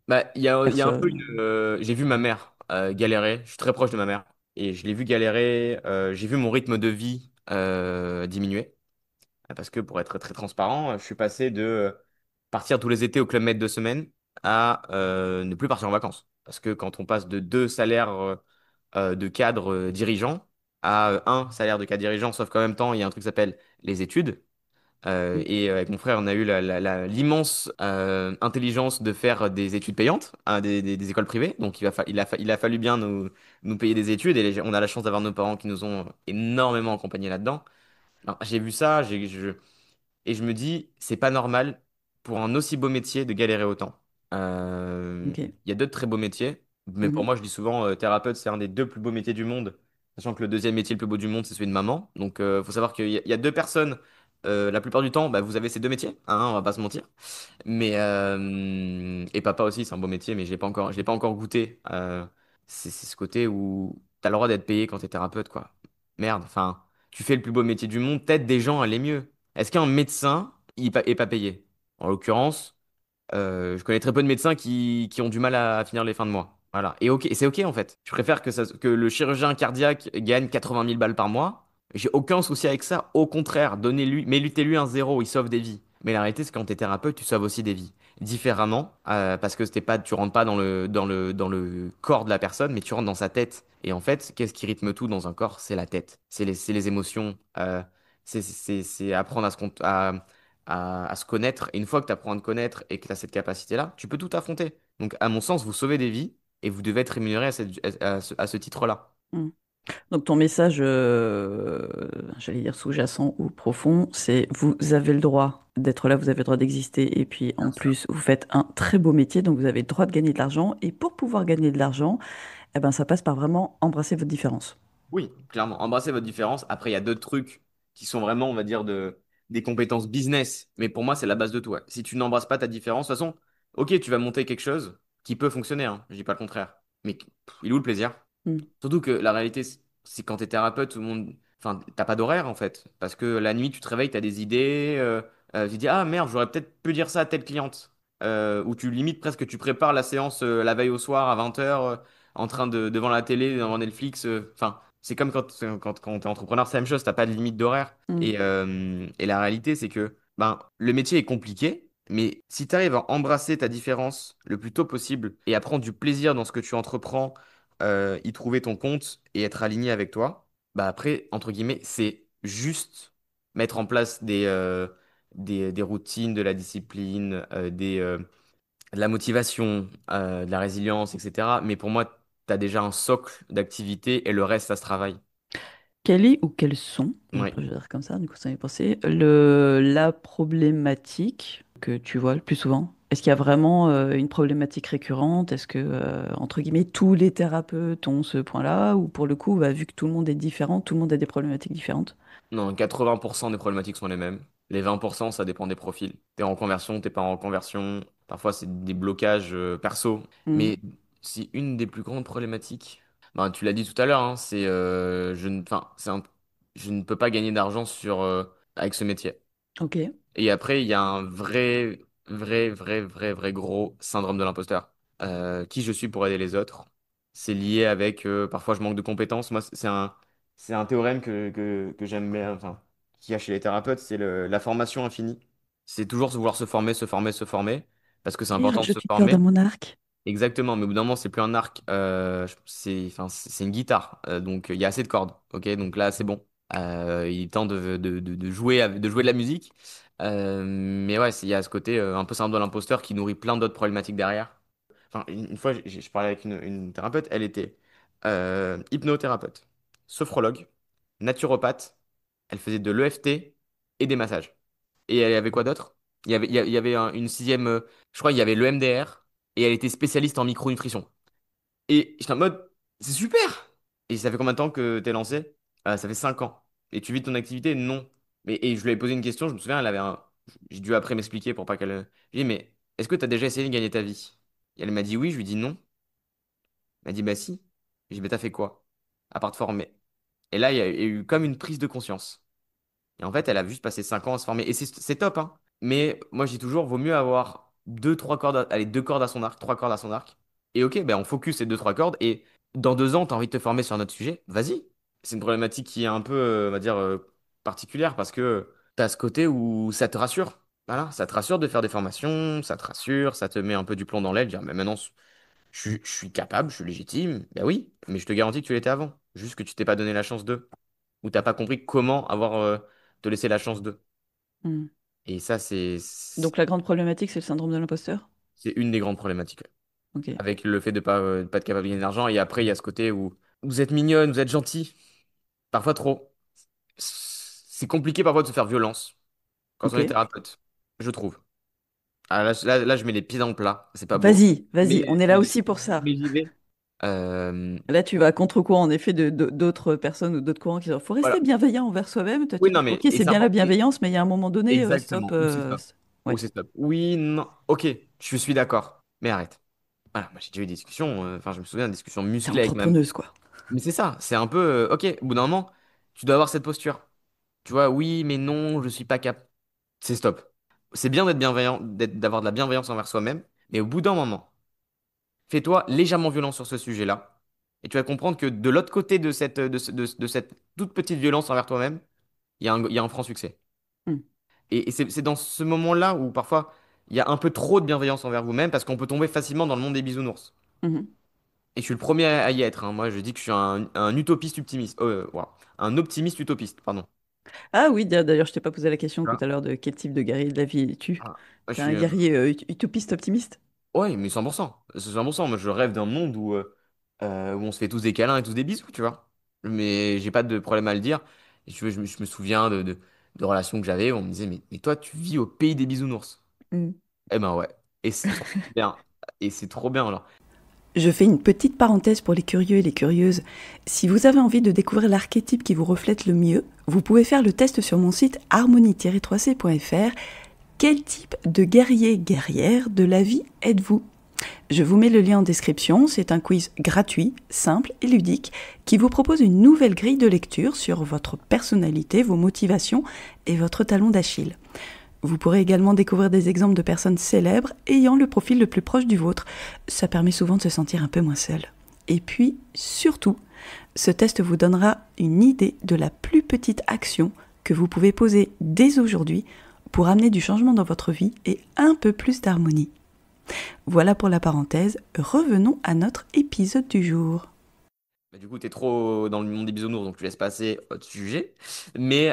Bah, il y a un peu personnes? j'ai vu ma mère galérer. Je suis très proche de ma mère. Et je l'ai vu galérer. J'ai vu mon rythme de vie diminuer. Parce que pour être très transparent, je suis passé de partir tous les étés au Club Med 2 semaines à ne plus partir en vacances. Parce que quand on passe de deux salaires de cadre dirigeant à un salaire de cadre dirigeant, sauf qu'en même temps, il y a un truc qui s'appelle les études. Mm. Avec mon frère, on a eu l'immense intelligence de faire des études payantes, hein, des écoles privées. Donc il a fallu bien nous payer des études et on a la chance d'avoir nos parents qui nous ont énormément accompagnés là-dedans. Alors, j'ai vu ça, et je me dis, c'est pas normal pour un aussi beau métier de galérer autant. Ok. Il y a d'autres très beaux métiers, mais pour Mhm. moi, je dis souvent, thérapeute, c'est un des deux plus beaux métiers du monde, sachant que le deuxième métier le plus beau du monde, c'est celui de maman. Donc, faut savoir il y a deux personnes, la plupart du temps, bah, vous avez ces deux métiers, hein, on va pas se mentir. Et papa aussi, c'est un beau métier, mais je l'ai pas encore goûté. C'est ce côté où tu as le droit d'être payé quand tu es thérapeute, quoi. Merde, enfin, tu fais le plus beau métier du monde, t'aides des gens à aller mieux. Est-ce qu'un médecin, est pas payé? En l'occurrence, je connais très peu de médecins qui ont du mal à finir les fins de mois. Voilà. Et ok, et c'est ok en fait. Je préfère que le chirurgien cardiaque gagne 80 000 balles par mois. J'ai aucun souci avec ça. Au contraire, donnez-lui, mettez-lui un zéro, il sauve des vies. Mais la réalité, c'est que quand t'es thérapeute, tu sauves aussi des vies. Différemment, parce que tu rentres pas dans le corps de la personne, mais tu rentres dans sa tête. Et en fait, qu'est-ce qui rythme tout dans un corps? C'est la tête. C'est les émotions. C'est apprendre à se connaître. Et une fois que tu apprends à te connaître et que tu as cette capacité-là, tu peux tout affronter. Donc, à mon sens, vous sauvez des vies et vous devez être rémunéré à ce titre-là. Mm. Donc ton message, j'allais dire sous-jacent ou profond, c'est vous avez le droit d'être là, vous avez le droit d'exister, et puis en Bien sûr. plus vous faites un très beau métier, donc vous avez le droit de gagner de l'argent, et pour pouvoir gagner de l'argent, eh ben, ça passe par vraiment embrasser votre différence. Oui, clairement. Embrassez votre différence. Après, il y a d'autres trucs qui sont vraiment, on va dire, des compétences business. Mais pour moi, c'est la base de tout. Ouais. Si tu n'embrasses pas ta différence, de toute façon, ok, tu vas monter quelque chose qui peut fonctionner, hein, je dis pas le contraire. Mais il est où le plaisir? Mm. Surtout que la réalité, c'est quand t'es thérapeute, tout le monde. Enfin, t'as pas d'horaire en fait. Parce que la nuit, tu te réveilles, t'as des idées. Tu dis, ah merde, j'aurais peut-être pu dire ça à telle cliente. Ou tu limites presque, tu prépares la séance la veille au soir à 20 h en train devant la télé, devant Netflix. Enfin, c'est comme quand t'es entrepreneur, c'est la même chose, t'as pas de limite d'horaire. Mm. Et la réalité, c'est que ben, le métier est compliqué. Mais si tu arrives à embrasser ta différence le plus tôt possible et à prendre du plaisir dans ce que tu entreprends, y trouver ton compte et être aligné avec toi, bah après, entre guillemets, c'est juste mettre en place des routines, de la discipline, de la motivation, de la résilience, etc. Mais pour moi, tu as déjà un socle d'activité et le reste, ça se travaille. Quelle est ou quelles sont, on Oui. peut dire comme ça, du coup ça m'est pensé, la problématique que tu vois le plus souvent? Est-ce qu'il y a vraiment une problématique récurrente? Est-ce que, entre guillemets, tous les thérapeutes ont ce point-là? Ou pour le coup, bah, vu que tout le monde est différent, tout le monde a des problématiques différentes? Non, 80% des problématiques sont les mêmes. Les 20%, ça dépend des profils. T'es en conversion, t'es pas en conversion. Parfois, c'est des blocages perso. Hmm. Mais si une des plus grandes problématiques, ben, tu l'as dit tout à l'heure, hein, enfin, je ne peux pas gagner d'argent avec ce métier. Ok. Et après, il y a un vrai gros syndrome de l'imposteur. Qui je suis pour aider les autres? C'est lié avec, parfois, je manque de compétences. Moi, c'est un théorème que j'aime bien, enfin, qu'il y a chez les thérapeutes, c'est la formation infinie. C'est toujours vouloir se former, se former, se former, parce que c'est Et important de se rajoute une corde à former. mon arc. Exactement, mais au bout d'un moment, c'est plus un arc, enfin, c'est une guitare, donc il y a assez de cordes, ok? Donc là, c'est bon. Il est temps de jouer de la musique. Mais ouais, il y a ce côté un peu syndrome de l'imposteur qui nourrit plein d'autres problématiques derrière. Enfin, une fois, je parlais avec une thérapeute, elle était hypnothérapeute, sophrologue, naturopathe. Elle faisait de l'EFT et des massages. Et elle avait quoi d'autre? Il y avait une sixième, je crois, il y avait le MDR et elle était spécialiste en micronutrition. Et j'étais en mode, c'est super! Et ça fait combien de temps que t'es lancé? Ça fait 5 ans. Et tu vis ton activité? Non. Et je lui ai posé une question, je me souviens, elle avait un. J'ai dû après m'expliquer pour pas qu'elle. Je lui ai dit, mais est-ce que tu as déjà essayé de gagner ta vie? Et elle m'a dit oui, je lui ai dit non. Elle m'a dit bah si. J'ai dit, mais t'as fait quoi? À part te former. Et là, il y a eu comme une prise de conscience. Et en fait, elle a juste passé 5 ans à se former. Et c'est top, hein. Mais moi, je dis toujours, vaut mieux avoir deux, trois cordes, allez, deux cordes à son arc, trois cordes à son arc. Et ok, ben on focus ces deux, trois cordes. Et dans 2 ans, tu as envie de te former sur un autre sujet, vas-y. C'est une problématique qui est un peu, on va dire, particulière parce que tu as ce côté où ça te rassure. Voilà, ça te rassure de faire des formations, ça te rassure, ça te met un peu du plomb dans l'aile, dire, mais maintenant, je suis capable, je suis légitime. Ben oui, mais je te garantis que tu l'étais avant. Juste que tu t'es pas donné la chance de. Ou t'as pas compris comment te laisser la chance de. Hmm. Et ça, Donc la grande problématique, c'est le syndrome de l'imposteur? c'est une des grandes problématiques. Ok. Avec le fait de pas être capable de gagner de l'argent. Et après, il y a ce côté où vous êtes mignonne, vous êtes gentil, parfois trop. C'est compliqué parfois de se faire violence quand on Ok. est thérapeute, je trouve. Ah, là, je mets les pieds dans le plat. C'est pas beau. Vas-y, vas-y, on Mais, est là mais, aussi pour ça. mais j'y vais. Euh, Là, tu vas à contre-courant, en effet, d'autres personnes ou d'autres courants qui disent, faut rester voilà. bienveillant envers soi-même. Toi, Oui, tu non, dis, mais ok, et c'est c'est bien la important. bienveillance, mais il y a un moment donné, stop. Exactement. Ou c'est stop. Ou Ouais, c'est stop. Oui, non. Ok, je suis d'accord. Mais arrête. Voilà, moi j'ai déjà eu des discussions, enfin je me souviens de discussions t'es musclées avec ma. entrepreneuse, quoi. Mais c'est ça, c'est un peu, ok, au bout d'un moment, tu dois avoir cette posture. Tu vois, oui, mais non, je suis pas capable. C'est stop. C'est bien d'être bienveillant, d'avoir de la bienveillance envers soi-même, mais au bout d'un moment, fais-toi légèrement violent sur ce sujet-là, et tu vas comprendre que de l'autre côté de cette toute petite violence envers toi-même, il y a un franc succès. Hmm. Et c'est dans ce moment-là où parfois il y a un peu trop de bienveillance envers vous-même, parce qu'on peut tomber facilement dans le monde des bisounours. Mhm. Et je suis le premier à y être, hein. Moi, je dis que je suis un utopiste optimiste. Voilà. Un optimiste utopiste, pardon. Ah oui, d'ailleurs, je t'ai pas posé la question Tu tout vois? à l'heure de quel type de guerrier de la vie es-tu? Ah, je T'es suis. un guerrier utopiste optimiste? Ouais, mais 100%. C'est 100%. Moi, je rêve d'un monde où on se fait tous des câlins et tous des bisous, tu vois. Mais j'ai pas de problème à le dire. Et je me souviens de relations que j'avais où on me disait, mais toi, tu vis au pays des bisounours. Hmm. Eh ben ouais. Et c'est trop bien. Et c'est trop bien, alors. Je fais une petite parenthèse pour les curieux et les curieuses. Si vous avez envie de découvrir l'archétype qui vous reflète le mieux, vous pouvez faire le test sur mon site harmonie-3c.fr. Quel type de guerrier-guerrière de la vie êtes-vous? Je vous mets le lien en description, c'est un quiz gratuit, simple et ludique qui vous propose une nouvelle grille de lecture sur votre personnalité, vos motivations et votre talon d'Achille. Vous pourrez également découvrir des exemples de personnes célèbres ayant le profil le plus proche du vôtre. Ça permet souvent de se sentir un peu moins seul. Et puis, surtout, ce test vous donnera une idée de la plus petite action que vous pouvez poser dès aujourd'hui pour amener du changement dans votre vie et un peu plus d'harmonie. Voilà pour la parenthèse, revenons à notre épisode du jour. Mais du coup, t'es trop dans le monde des bisounours, donc tu laisses passer autre sujet. Et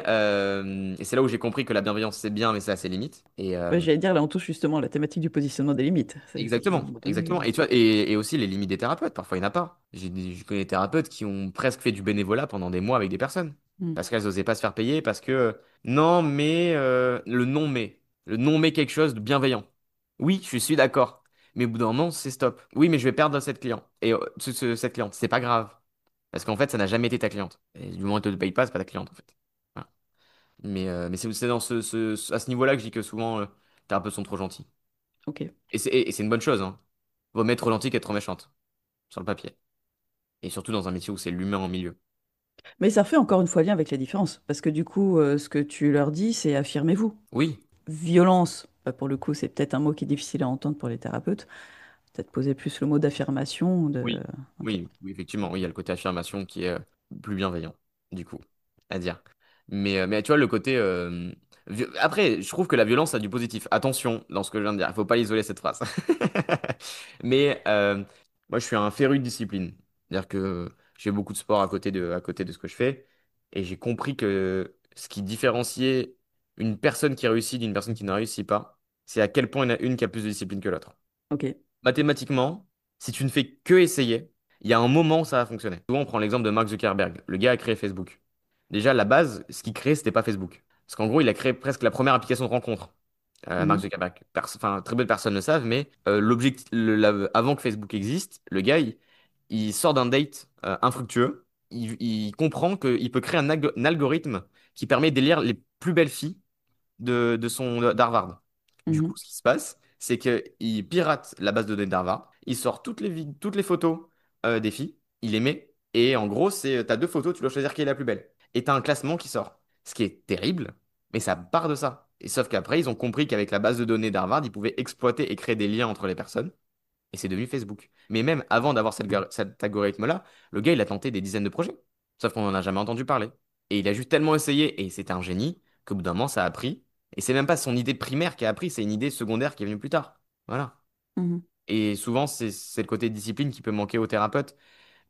c'est là où j'ai compris que la bienveillance, c'est bien, mais ça a ses limites. Ouais, j'allais dire, là on touche justement à la thématique du positionnement des limites. Exactement, exactement. Et, tu vois, et aussi les limites des thérapeutes, parfois il n'y en a pas. Je connais des thérapeutes qui ont presque fait du bénévolat pendant des mois avec des personnes. Hmm. Parce qu'elles n'osaient pas se faire payer, parce que non, mais le non mais. Le non mais quelque chose de bienveillant. Oui, je suis d'accord. Mais au bout d'un moment, c'est stop. Oui, mais je vais perdre cette cliente. Et cette cliente, c'est pas grave. Parce qu'en fait, ça n'a jamais été ta cliente. Et du moment où elle ne te paye pas, c'est pas ta cliente, en fait. Voilà. Mais c'est dans à ce niveau-là que je dis que souvent, les thérapeutes sont trop gentils. Ok. Et c'est une bonne chose, hein. Vaut mieux être gentil qu'être trop méchante, sur le papier. Et surtout dans un métier où c'est l'humain en milieu. Mais ça fait encore une fois lien avec la différence, parce que du coup, ce que tu leur dis, c'est affirmez-vous. Oui, Violence, bah, pour le coup, c'est peut-être un mot qui est difficile à entendre pour les thérapeutes. Peut-être poser plus le mot d'affirmation. oui, Ok. oui, effectivement, oui, il y a le côté affirmation qui est plus bienveillant, du coup, à dire. Mais tu vois, le côté. Après, je trouve que la violence a du positif. Attention dans ce que je viens de dire, il faut pas isoler cette phrase. Mais moi, je suis un féru de discipline. C'est-à-dire que j'ai beaucoup de sport à côté de ce que je fais. Et j'ai compris que ce qui différenciait une personne qui réussit d'une personne qui ne réussit pas, c'est à quel point il y en a une qui a plus de discipline que l'autre. Ok. Mathématiquement, si tu ne fais que essayer, Il y a un moment où ça va fonctionner. Souvent, on prend l'exemple de Mark Zuckerberg. Le gars a créé Facebook. Déjà, à la base, ce qu'il créait, c'était pas Facebook. Parce qu'en gros, il a créé presque la première application de rencontre. Mark Mhm. Zuckerberg. Enfin, très peu de personnes le savent, mais avant que Facebook existe, le gars, il sort d'un date infructueux. Il comprend qu'il peut créer un algorithme qui permet d'élire les plus belles filles d'Harvard. Du Mhm. coup, ce qui se passe, c'est qu'il pirate la base de données d'Harvard, il sort toutes les photos des filles, il les met, et en gros, t'as deux photos, tu dois choisir qui est la plus belle. Et t'as un classement qui sort. Ce qui est terrible, mais ça part de ça. Et sauf qu'après, ils ont compris qu'avec la base de données d'Harvard, ils pouvaient exploiter et créer des liens entre les personnes. Et c'est devenu Facebook. Mais même avant d'avoir cet algorithme-là, le gars, il a tenté des dizaines de projets. Sauf qu'on n'en a jamais entendu parler. Et il a juste tellement essayé, et c'était un génie, qu'au bout d'un moment, ça a pris. Et c'est même pas son idée primaire qui a appris, c'est une idée secondaire qui est venue plus tard. Voilà. Mhm. Et souvent, c'est le côté discipline qui peut manquer aux thérapeutes,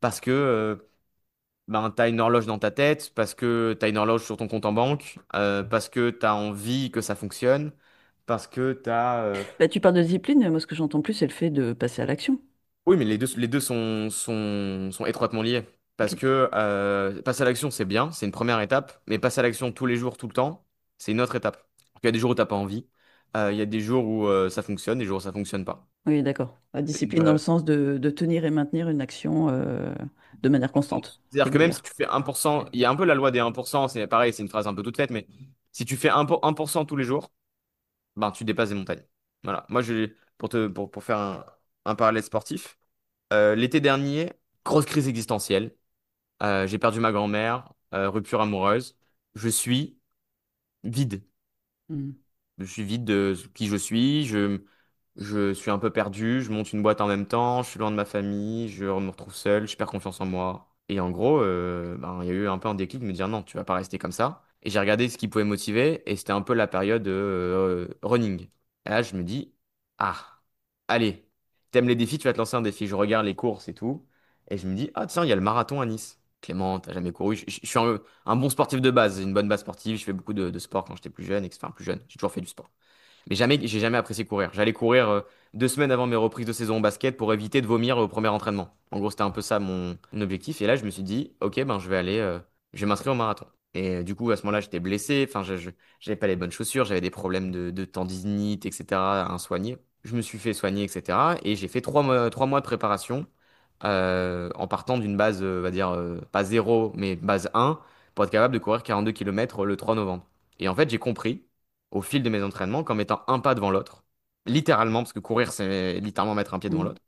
parce que ben, tu as une horloge dans ta tête, parce que tu as une horloge sur ton compte en banque, parce que tu as envie que ça fonctionne, parce que tu as... Bah, tu parles de discipline, mais moi ce que j'entends plus, c'est le fait de passer à l'action. Oui, mais les deux sont étroitement liés. Ok. Parce que passer à l'action, c'est bien, c'est une première étape, mais passer à l'action tous les jours, tout le temps, c'est une autre étape. Il y a des jours où t'as pas envie, il y a des jours où ça fonctionne, des jours où ça fonctionne pas. Oui, d'accord. La Et, discipline dans le sens de tenir et maintenir une action de manière constante, c'est-à-dire que même si régulière. tu fais 1%, il y a un peu la loi des 1%, c'est pareil, c'est une phrase un peu toute faite, mais si tu fais 1% tous les jours, ben tu dépasses des montagnes. Voilà. Moi, pour faire un parallèle sportif, l'été dernier, grosse crise existentielle. J'ai perdu ma grand-mère, rupture amoureuse. Je suis vide. Mhm. Je suis vide de qui je suis. Je suis un peu perdu. Je monte une boîte en même temps. Je suis loin de ma famille. Je me retrouve seul. Je perds confiance en moi. Et en gros, ben, il y a eu un peu un déclic de me dire non, tu vas pas rester comme ça. Et j'ai regardé ce qui pouvait motiver. Et c'était un peu la période running. Et là, je me dis, ah, allez, t'aimes les défis, tu vas te lancer un défi. Je regarde les courses et tout. Et je me dis, ah tiens, il y a le marathon à Nice. Clément, t'as jamais couru. Je suis un bon sportif de base. J'ai une bonne base sportive. Je fais beaucoup de sport quand j'étais plus jeune. Enfin, plus jeune. J'ai toujours fait du sport. Mais j'ai jamais apprécié courir. J'allais courir 2 semaines avant mes reprises de saison au basket pour éviter de vomir au premier entraînement. En gros, c'était un peu ça mon objectif. Et là, je me suis dit, ok, ben, je vais m'inscrire au marathon. Et du coup, à ce moment-là, j'étais blessé. Enfin, j'avais pas les bonnes chaussures. J'avais des problèmes de tendinite, etc. à soigner. Je me suis fait soigner, etc. Et j'ai fait 3 mois de préparation en partant d'une base, on va dire, pas zéro, mais base un pour être capable de courir 42 km le 3 novembre. Et en fait, j'ai compris au fil de mes entraînements qu'en mettant un pas devant l'autre, littéralement, parce que courir, c'est littéralement mettre un pied devant Mhm. l'autre,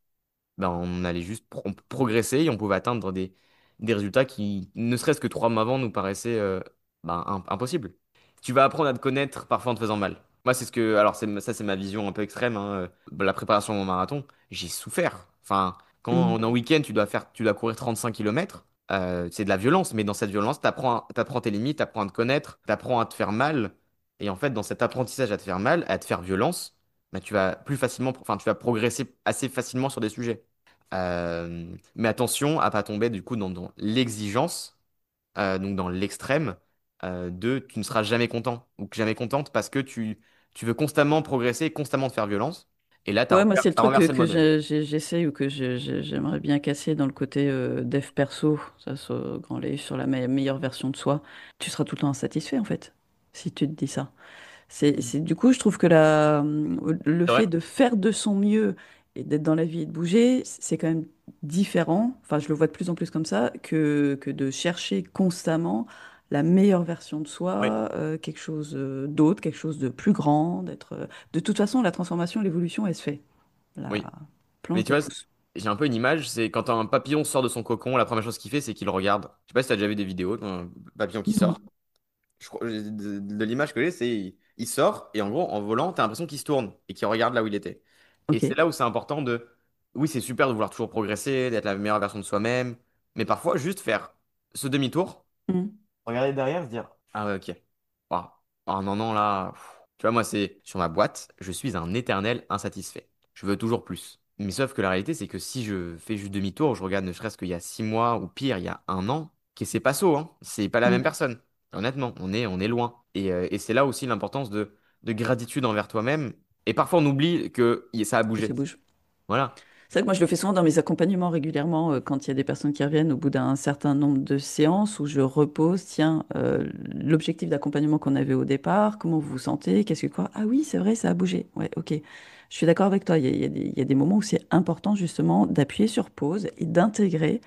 ben, on allait juste progresser et on pouvait atteindre des résultats qui, ne serait-ce que 3 mois avant, nous paraissaient ben, impossibles. Tu vas apprendre à te connaître parfois en te faisant mal. Moi, c'est ce que. Alors, ça, c'est ma vision un peu extrême, hein. La préparation au marathon, j'ai souffert. Enfin, quand Mhm. en week-end, tu dois courir 35 km, c'est de la violence, mais dans cette violence, t'apprends tes limites, t'apprends à te connaître, t'apprends à te faire mal. Et en fait, dans cet apprentissage à te faire mal, à te faire violence, bah, tu vas plus facilement, enfin, tu vas progresser assez facilement sur des sujets. Mais attention à pas tomber du coup dans l'exigence, donc dans l'extrême de tu ne seras jamais content ou que jamais contente parce que tu veux constamment progresser, constamment te faire violence. Et là, Ouais, moi, c'est le t'as truc renversé le que modèle. j'essaye ou que j'aimerais bien casser dans le côté dev perso, ça, sur grand livre, sur la meilleure version de soi. Tu seras tout le temps insatisfait, en fait, si tu te dis ça. Du coup, je trouve que le C'est vrai? fait de faire de son mieux et d'être dans la vie et de bouger, c'est quand même différent. Enfin, je le vois de plus en plus comme ça que de chercher constamment la meilleure version de Oui. soi, quelque chose d'autre, quelque chose de plus grand, de toute façon, la transformation, l'évolution, elle se fait. La Oui. Mais plante, tu elle vois, pousse. j'ai un peu une image, c'est quand un papillon sort de son cocon, la première chose qu'il fait, c'est qu'il regarde. Je sais pas si t'as déjà vu des vidéos d'un papillon qui Mhm. sort. De l'image que j'ai, c'est il sort et en gros, en volant, t'as l'impression qu'il se tourne et qu'il regarde là où il était. Et Ok. c'est là où c'est important de. Oui, c'est super de vouloir toujours progresser, d'être la meilleure version de soi-même, mais parfois juste faire ce demi-tour, Mhm. regarder derrière, se dire ah ouais, ok. Ah, ah, non, non, là. Tu vois, moi, c'est sur ma boîte, je suis un éternel insatisfait. Je veux toujours plus. Mais sauf que la réalité, c'est que si je fais juste demi-tour, je regarde ne serait-ce qu'il y a 6 mois ou pire, il y a un an, que c'est pas ça, hein. C'est pas la même Mhm. personne. Honnêtement, on est loin. Et c'est là aussi l'importance de gratitude envers toi-même. Et parfois, on oublie que ça a Que ça bougé. bouge. Voilà. C'est vrai que moi, je le fais souvent dans mes accompagnements régulièrement, quand il y a des personnes qui reviennent au bout d'un certain nombre de séances où je repose, tiens, l'objectif d'accompagnement qu'on avait au départ, comment vous vous sentez, qu'est-ce que quoi? Ah oui, c'est vrai, ça a bougé. Ouais, ok. Je suis d'accord avec toi. Il y a des moments où c'est important justement d'appuyer sur pause et d'intégrer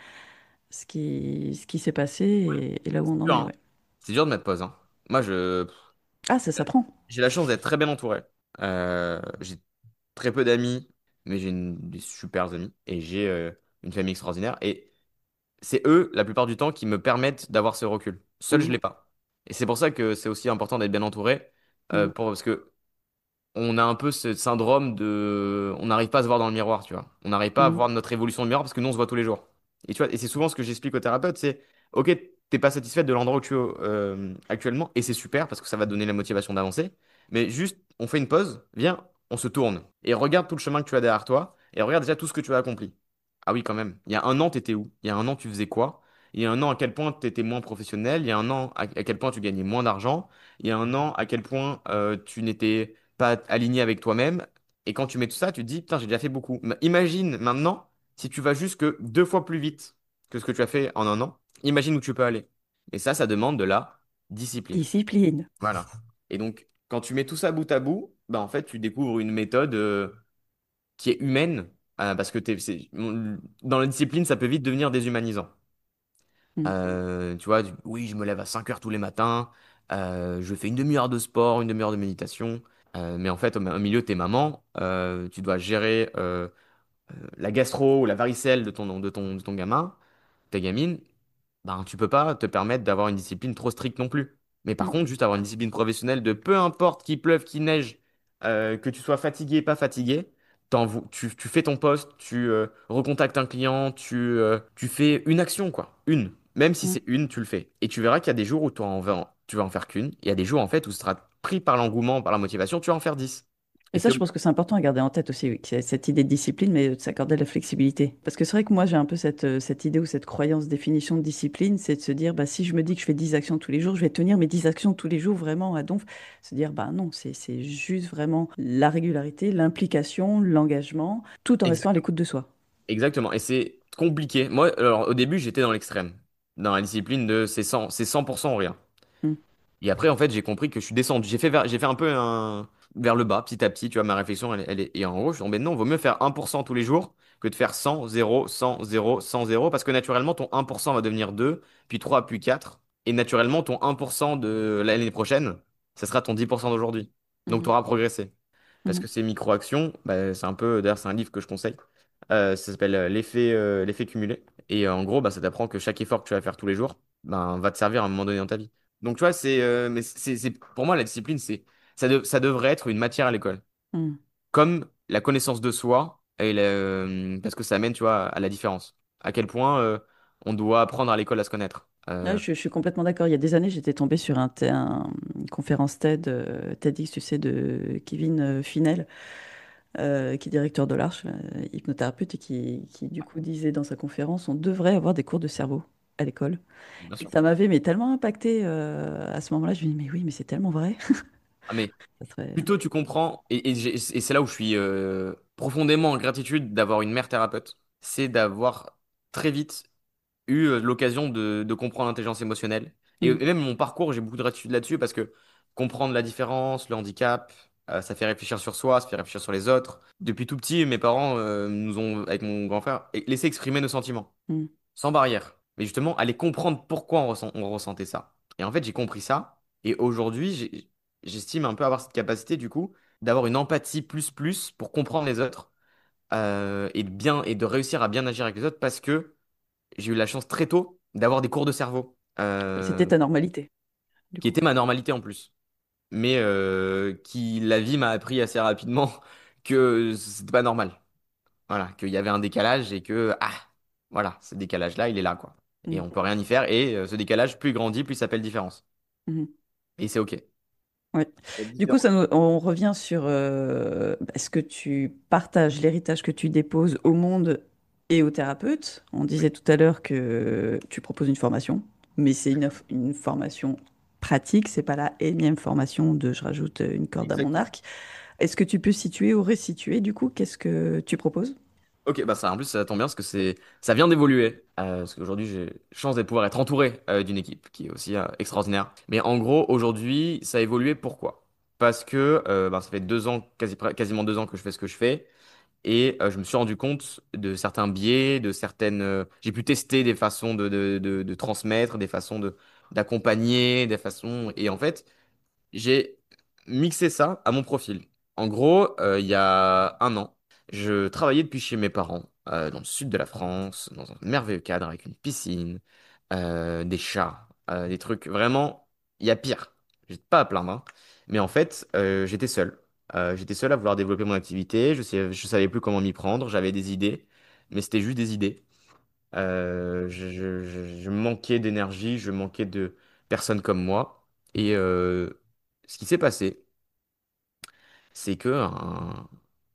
ce qui s'est passé et là où on C'est en dur, est. hein. Ouais. C'est dur de mettre pause, hein. Moi, Ah, ça s'apprend. j'ai la chance d'être très bien entouré. J'ai très peu d'amis, mais j'ai des super amis et j'ai une famille extraordinaire. Et c'est eux, la plupart du temps, qui me permettent d'avoir ce recul. Seul, je Mhm, l'ai pas. Et c'est pour ça que c'est aussi important d'être bien entouré, mhm, parce que on a un peu ce syndrome de... On n'arrive pas à se voir dans le miroir, tu vois. On n'arrive pas à mhm, voir notre évolution dans le miroir parce que nous, on se voit tous les jours. Et tu vois, et c'est souvent ce que j'explique aux thérapeutes, c'est, OK, t'es pas satisfaite de l'endroit où tu es actuellement, et c'est super parce que ça va te donner la motivation d'avancer, mais juste, on fait une pause, viens, on se tourne, et regarde tout le chemin que tu as derrière toi, et regarde déjà tout ce que tu as accompli. Ah oui, quand même. Il y a un an, t'étais où? Il y a un an, tu faisais quoi? Il y a un an, à quel point tu étais moins professionnel? Il y a un an, à quel point tu gagnais moins d'argent? Il y a un an, à quel point tu n'étais pas aligné avec toi-même. Et quand tu mets tout ça, tu te dis, putain, j'ai déjà fait beaucoup. Imagine maintenant, si tu vas juste que 2 fois plus vite que ce que tu as fait en un an, imagine où tu peux aller. Et ça demande de la discipline. discipline. Voilà. Et donc, quand tu mets tout ça bout à bout, bah, en fait, tu découvres une méthode qui est humaine, parce que dans la discipline, ça peut vite devenir déshumanisant. Mhm, Tu vois, oui, je me lève à 5 heures tous les matins, je fais une demi-heure de sport, une demi-heure de méditation, mais en fait, au milieu, t'es maman, tu dois gérer la gastro ou la varicelle de ton gamin, ta gamine, ben, tu peux pas te permettre d'avoir une discipline trop stricte non plus. Mais par mhm. contre, juste avoir une discipline professionnelle de peu importe qu'il pleuve, qu'il neige, que tu sois fatigué, pas fatigué, tu fais ton poste, tu recontactes un client, tu fais une action, quoi. Une. Même si Mhm. c'est une, tu le fais. Et tu verras qu'il y a des jours où tu vas en faire qu'une. Il y a des jours, en fait, où tu seras pris par l'engouement, par la motivation, tu vas en faire 10. Et Et ça, c'est je pense que c'est important à garder en tête aussi, oui, qu'il y a cette idée de discipline, mais de s'accorder de la flexibilité. Parce que c'est vrai que moi, j'ai un peu cette idée ou cette croyance, définition de discipline, c'est de se dire, bah, si je me dis que je fais 10 actions tous les jours, je vais tenir mes 10 actions tous les jours vraiment à donf. Se dire, bah non, c'est juste vraiment la régularité, l'implication, l'engagement, tout en restant à l'écoute de soi. Exactement. Et c'est compliqué. Moi, alors, au début, j'étais dans l'extrême. Dans la discipline de c'est 100% ou rien. Mm, Et après, en fait, j'ai compris que je suis descendu. J'ai fait un peu vers le bas, petit à petit. Tu vois, ma réflexion, et en gros, je suis tombé, non, vaut mieux faire 1% tous les jours que de faire 100, 0, 100, 0, 100, 0. Parce que naturellement, ton 1% va devenir 2, puis 3, puis 4. Et naturellement, ton 1% de l'année prochaine, ça sera ton 10% d'aujourd'hui. Donc, tu mhm, auras progressé. Parce mhm, que ces micro-actions, bah, c'est un peu, d'ailleurs, c'est un livre que je conseille. Ça s'appelle l'effet cumulé. Et en gros, bah, ça t'apprend que chaque effort que tu vas faire tous les jours ben, va te servir à un moment donné dans ta vie. Donc, tu vois, mais pour moi, la discipline, ça devrait être une matière à l'école. mm. Comme la connaissance de soi, parce que ça amène, tu vois, à la différence. À quel point on doit apprendre à l'école à se connaître. Là, je suis complètement d'accord. Il y a des années, j'étais tombée sur une conférence TED, TEDx, tu sais, de Kevin Finel, qui est directeur de l'Arche, hypnothérapeute, et qui, du coup, disait dans sa conférence, on devrait avoir des cours de cerveau à l'école. Bien Et sûr. ça m'avait mais tellement impacté à ce moment-là. Je me dis, mais oui, mais c'est tellement vrai. Ah, mais Ça serait... plutôt tu comprends, et c'est là où je suis profondément en gratitude d'avoir une mère thérapeute, c'est d'avoir très vite eu l'occasion de comprendre l'intelligence émotionnelle. Et Mm, même mon parcours, j'ai beaucoup de gratitude là-dessus parce que comprendre la différence, le handicap, ça fait réfléchir sur soi, ça fait réfléchir sur les autres. Depuis tout petit, mes parents nous ont, avec mon grand frère, laissé exprimer nos sentiments, mm. sans barrière. Mais justement, aller comprendre pourquoi on ressentait ça. Et en fait, j'ai compris ça. Et aujourd'hui, j'estime un peu avoir cette capacité, du coup, d'avoir une empathie plus pour comprendre les autres et de réussir à bien agir avec les autres parce que j'ai eu la chance très tôt d'avoir des cours de cerveau, C'était ta normalité, du qui coup. étaient ma normalité en plus. Mais qui, la vie m'a appris assez rapidement que c'était pas normal. Voilà, qu'il y avait un décalage et que, voilà, ce décalage-là, il est là, quoi. Et Mm, on peut rien y faire. Et ce décalage, plus il grandit, plus il s'appelle différence. mhm. Et c'est OK. Ouais. La Du coup, différence. on revient sur est-ce que tu partages l'héritage que tu déposes au monde et au thérapeute? On disait tout à l'heure que tu proposes une formation, mais c'est une formation pratique, c'est pas la énième formation de je rajoute une corde à mon Exactement. arc. Est-ce que tu peux situer ou resituer du coup qu'est-ce que tu proposes? Ok, bah ça, en plus, ça tombe bien parce que ça vient d'évoluer. Parce qu'aujourd'hui, j'ai chance de pouvoir être entouré d'une équipe qui est aussi extraordinaire. Mais en gros, aujourd'hui, ça a évolué. Pourquoi? Parce que bah, ça fait 2 ans, quasiment 2 ans que je fais ce que je fais. Et je me suis rendu compte de certains biais, de certaines. J'ai pu tester des façons de transmettre, des façons d'accompagner, des façons. Et en fait, j'ai mixé ça à mon profil. En gros, il y a un an, je travaillais depuis chez mes parents, dans le sud de la France, dans un merveilleux cadre avec une piscine, des chats, des trucs vraiment, il y a pire. J'ai pas à plaindre, hein. Mais en fait, j'étais seul. J'étais seul à vouloir développer mon activité. Je savais plus comment m'y prendre. J'avais des idées, mais c'était juste des idées. Je manquais d'énergie, je manquais de personnes comme moi. Et ce qui s'est passé, c'est que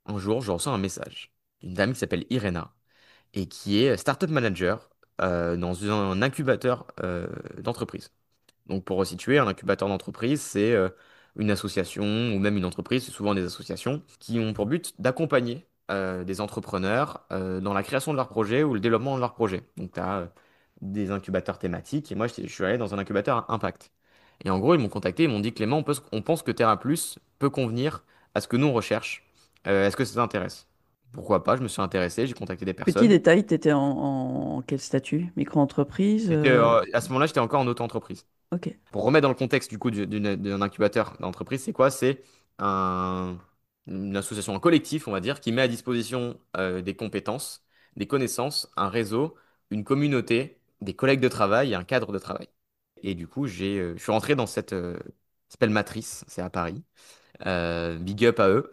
un jour, je reçois un message d'une dame qui s'appelle Irena et qui est startup manager dans un incubateur d'entreprise. Donc, pour resituer, un incubateur d'entreprise, c'est une association ou même une entreprise, c'est souvent des associations qui ont pour but d'accompagner des entrepreneurs dans la création de leurs projets ou le développement de leurs projets. Donc, tu as des incubateurs thématiques et moi, je suis allé dans un incubateur à impact. Et en gros, ils m'ont contacté, ils m'ont dit Clément, on pense que Terra Plus peut convenir à ce que nous on recherche. Est-ce que ça t'intéresse? Pourquoi pas? Je me suis intéressé, j'ai contacté des Petit personnes. détail, tu étais en quel statut? Micro-entreprise? À ce moment-là, j'étais encore en auto-entreprise. Ok. Pour remettre dans le contexte du coup d'un incubateur d'entreprise, c'est quoi? C'est un, une association, un collectif, on va dire, qui met à disposition des compétences, des connaissances, un réseau, une communauté, des collègues de travail et un cadre de travail. Et du coup, je suis rentré dans cette ça s'appelle Matrice, c'est à Paris. Big up à eux.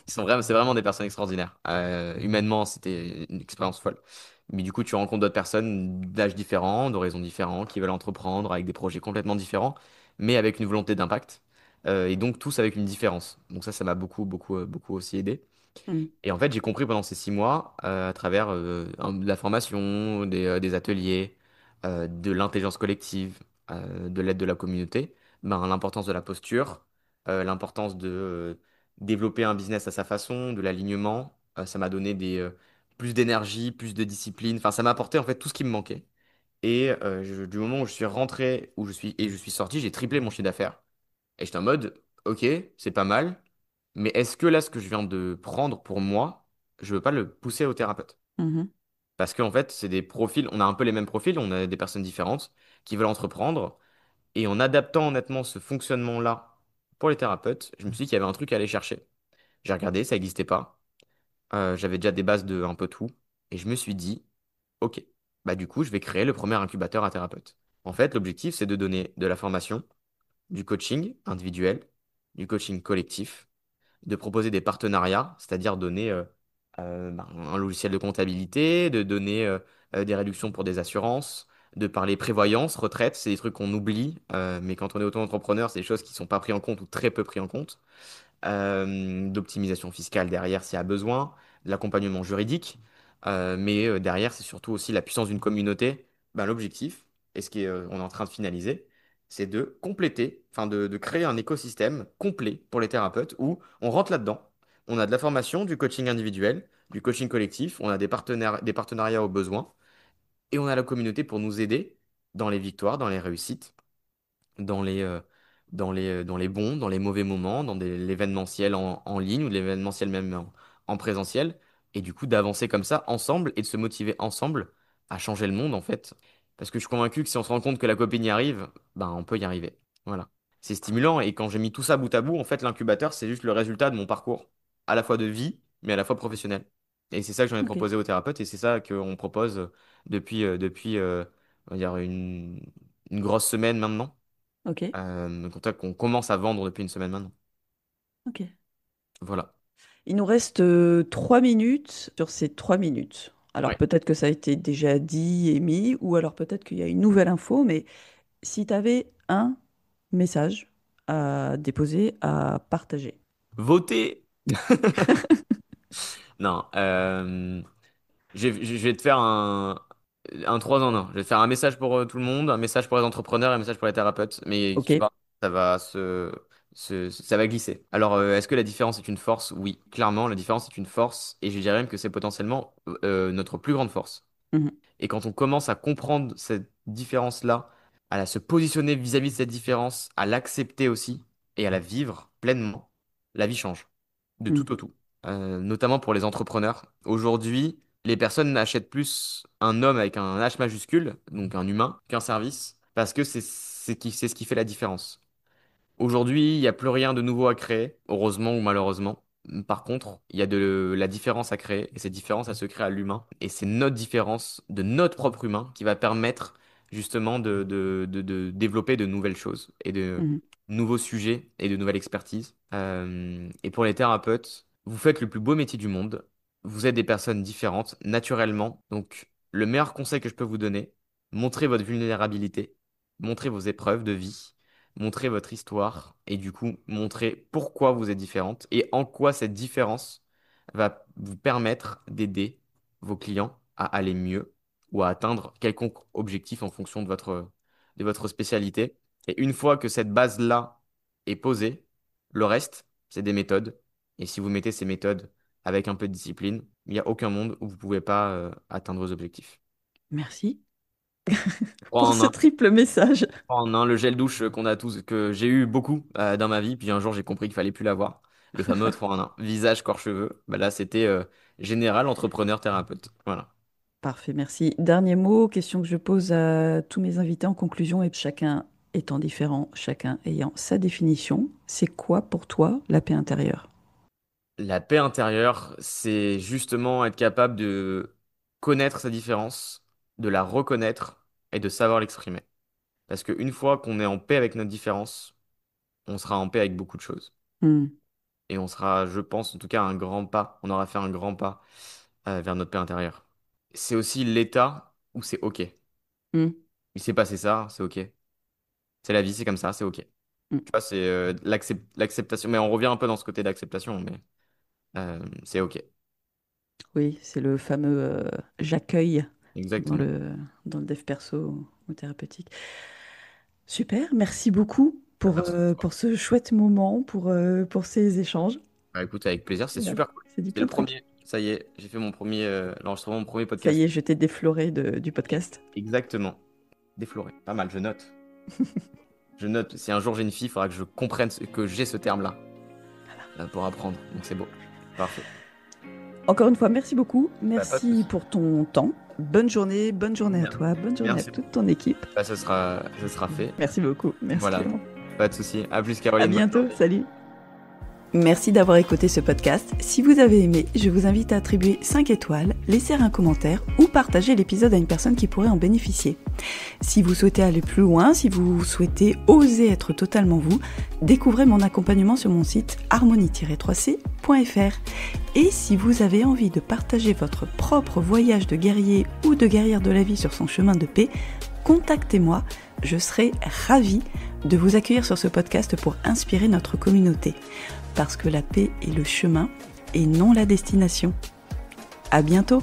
C'est vraiment des personnes extraordinaires. Humainement, c'était une expérience folle. Mais du coup, tu rencontres d'autres personnes d'âges différents, d'horizons différents, qui veulent entreprendre avec des projets complètement différents, mais avec une volonté d'impact. Et donc, tous avec une différence. Donc ça m'a beaucoup, beaucoup, beaucoup aussi aidé. Hmm. Et en fait, j'ai compris pendant ces 6 mois, à travers de la formation, des ateliers, de l'intelligence collective, de l'aide de la communauté, ben, l'importance de la posture, l'importance de développer un business à sa façon, de l'alignement. Ça m'a donné plus d'énergie, plus de discipline. Enfin, ça m'a apporté en fait tout ce qui me manquait. Et du moment où je suis rentré, et je suis sorti, j'ai triplé mon chiffre d'affaires. Et j'étais en mode, ok, c'est pas mal. Mais est-ce que là, ce que je viens de prendre pour moi, je veux pas le pousser au thérapeute? Mhm. Parce qu'en fait, c'est des profils, on a un peu les mêmes profils, on a des personnes différentes qui veulent entreprendre. Et en adaptant honnêtement ce fonctionnement-là pour les thérapeutes, je me suis dit qu'il y avait un truc à aller chercher. J'ai regardé, ça n'existait pas. J'avais déjà des bases de un peu tout. Et je me suis dit, ok, bah du coup, je vais créer le premier incubateur à thérapeute. En fait, l'objectif, c'est de donner de la formation, du coaching individuel, du coaching collectif de proposer des partenariats, c'est-à-dire donner ben, un logiciel de comptabilité, de donner des réductions pour des assurances, de parler prévoyance, retraite, c'est des trucs qu'on oublie, mais quand on est auto-entrepreneur, c'est des choses qui ne sont pas prises en compte ou très peu prises en compte d'optimisation fiscale derrière s'il y a besoin, de l'accompagnement juridique, mais derrière c'est surtout aussi la puissance d'une communauté. Ben, l'objectif, et on est en train de finaliser, c'est de compléter, enfin de créer un écosystème complet pour les thérapeutes où on rentre là-dedans, on a de la formation, du coaching individuel, du coaching collectif, on a des partenariats aux besoins, et on a la communauté pour nous aider dans les victoires, dans les réussites dans les bons, dans les mauvais moments, l'événementiel en ligne ou de l'événementiel même en présentiel, et du coup d'avancer comme ça ensemble et de se motiver ensemble à changer le monde en fait. Parce que je suis convaincu que si on se rend compte que la copine y arrive, ben on peut y arriver. Voilà. C'est stimulant et quand j'ai mis tout ça bout à bout, en fait l'incubateur c'est juste le résultat de mon parcours, à la fois de vie, mais à la fois professionnel. Et c'est ça que j'en ai Ok. proposé aux thérapeutes et c'est ça qu'on propose depuis on va dire une grosse semaine maintenant. Ok. Qu'on commence à vendre depuis une semaine maintenant. Ok. Voilà. Il nous reste 3 minutes sur ces 3 minutes. Alors Ouais. peut-être que ça a été déjà dit et mis, ou alors peut-être qu'il y a une nouvelle info, mais si tu avais un message à déposer, à partager. Voter! Non. Je vais te faire un 3 en un. Je vais te faire un message pour tout le monde, un message pour les entrepreneurs et un message pour les thérapeutes. Mais Ok. tu vas, ça va se. Ça va glisser. Alors, est-ce que la différence est une force? Oui, clairement, la différence est une force, et je dirais même que c'est potentiellement notre plus grande force. Mhm. Et quand on commence à comprendre cette différence-là, se positionner vis-à-vis de cette différence, à l'accepter aussi, et à la vivre pleinement, la vie change, de Mhm. tout au tout. Notamment pour les entrepreneurs. Aujourd'hui, les personnes n'achètent plus un homme avec un H majuscule, donc un humain, qu'un service, parce que c'est ce qui fait la différence. Aujourd'hui, il n'y a plus rien de nouveau à créer, heureusement ou malheureusement. Par contre, il y a de la différence à créer, et cette différence, elle se crée à l'humain. Et c'est notre différence de notre propre humain qui va permettre justement de développer de nouvelles choses, et de Mhm. nouveaux sujets, et de nouvelles expertises. Et pour les thérapeutes, vous faites le plus beau métier du monde. Vous êtes des personnes différentes, naturellement. Donc, le meilleur conseil que je peux vous donner, montrez votre vulnérabilité, montrez vos épreuves de vie, montrer votre histoire et du coup montrer pourquoi vous êtes différente et en quoi cette différence va vous permettre d'aider vos clients à aller mieux ou à atteindre quelconque objectif en fonction de votre spécialité. Et une fois que cette base-là est posée, le reste, c'est des méthodes. Et si vous mettez ces méthodes avec un peu de discipline, il n'y a aucun monde où vous ne pouvez pas atteindre vos objectifs. Merci Trois pour en ce un. triple message. En un, le gel douche qu'on a tous, que j'ai eu beaucoup dans ma vie, puis un jour j'ai compris qu'il fallait plus l'avoir. Le fameux 3 en un. Visage, corps, cheveux. Bah là, c'était général, entrepreneur, thérapeute. Voilà. Parfait, merci. Dernier mot, question que je pose à tous mes invités en conclusion, et chacun étant différent, chacun ayant sa définition. C'est quoi pour toi la paix intérieure? La paix intérieure, c'est justement être capable de connaître sa différence, de la reconnaître et de savoir l'exprimer. Parce qu'une fois qu'on est en paix avec notre différence, on sera en paix avec beaucoup de choses. Hmm. Et on sera, je pense, en tout cas, un grand pas. On aura fait un grand pas vers notre paix intérieure. C'est aussi l'état où c'est OK. Hmm. Il s'est passé ça, c'est OK. C'est la vie, c'est comme ça, c'est OK. Hmm. Tu vois, c'est l'acceptation. Mais on revient un peu dans ce côté d'acceptation, mais c'est OK. Oui, c'est le fameux j'accueille dans Exactement. le dev perso ou thérapeutique. Super, merci beaucoup Bah, merci. pour ce chouette moment, pour ces échanges. Bah, écoute, avec plaisir, c'est Voilà, super cool. c'est du C'est plein le de trucs. premier. Ça y est, j'ai fait mon premier l'enregistrement de mon premier Ça y podcast. est, je t'ai défloré du podcast. Exactement. Défloré. Pas mal, je note. Je note. Si un jour j'ai une fille, il faudra que je comprenne que j'ai ce terme-là pour apprendre. Donc c'est beau. Parfait. Encore une fois, merci beaucoup. Bah, pas de Merci souci. pour ton temps. Bonne journée à toi, bonne journée à Merci. toute ton équipe. Bah, ce sera fait. Merci beaucoup. Merci Voilà. Clément. Pas de souci. À plus, À Caroline. Bonne bientôt. journée. Salut. Merci d'avoir écouté ce podcast. Si vous avez aimé, je vous invite à attribuer 5 étoiles, laisser un commentaire ou partager l'épisode à une personne qui pourrait en bénéficier. Si vous souhaitez aller plus loin, si vous souhaitez oser être totalement vous, découvrez mon accompagnement sur mon site harmonie-3c.fr. Et si vous avez envie de partager votre propre voyage de guerrier ou de guerrière de la vie sur son chemin de paix, contactez-moi, je serai ravie de vous accueillir sur ce podcast pour inspirer notre communauté. Parce que la paix est le chemin et non la destination. À bientôt!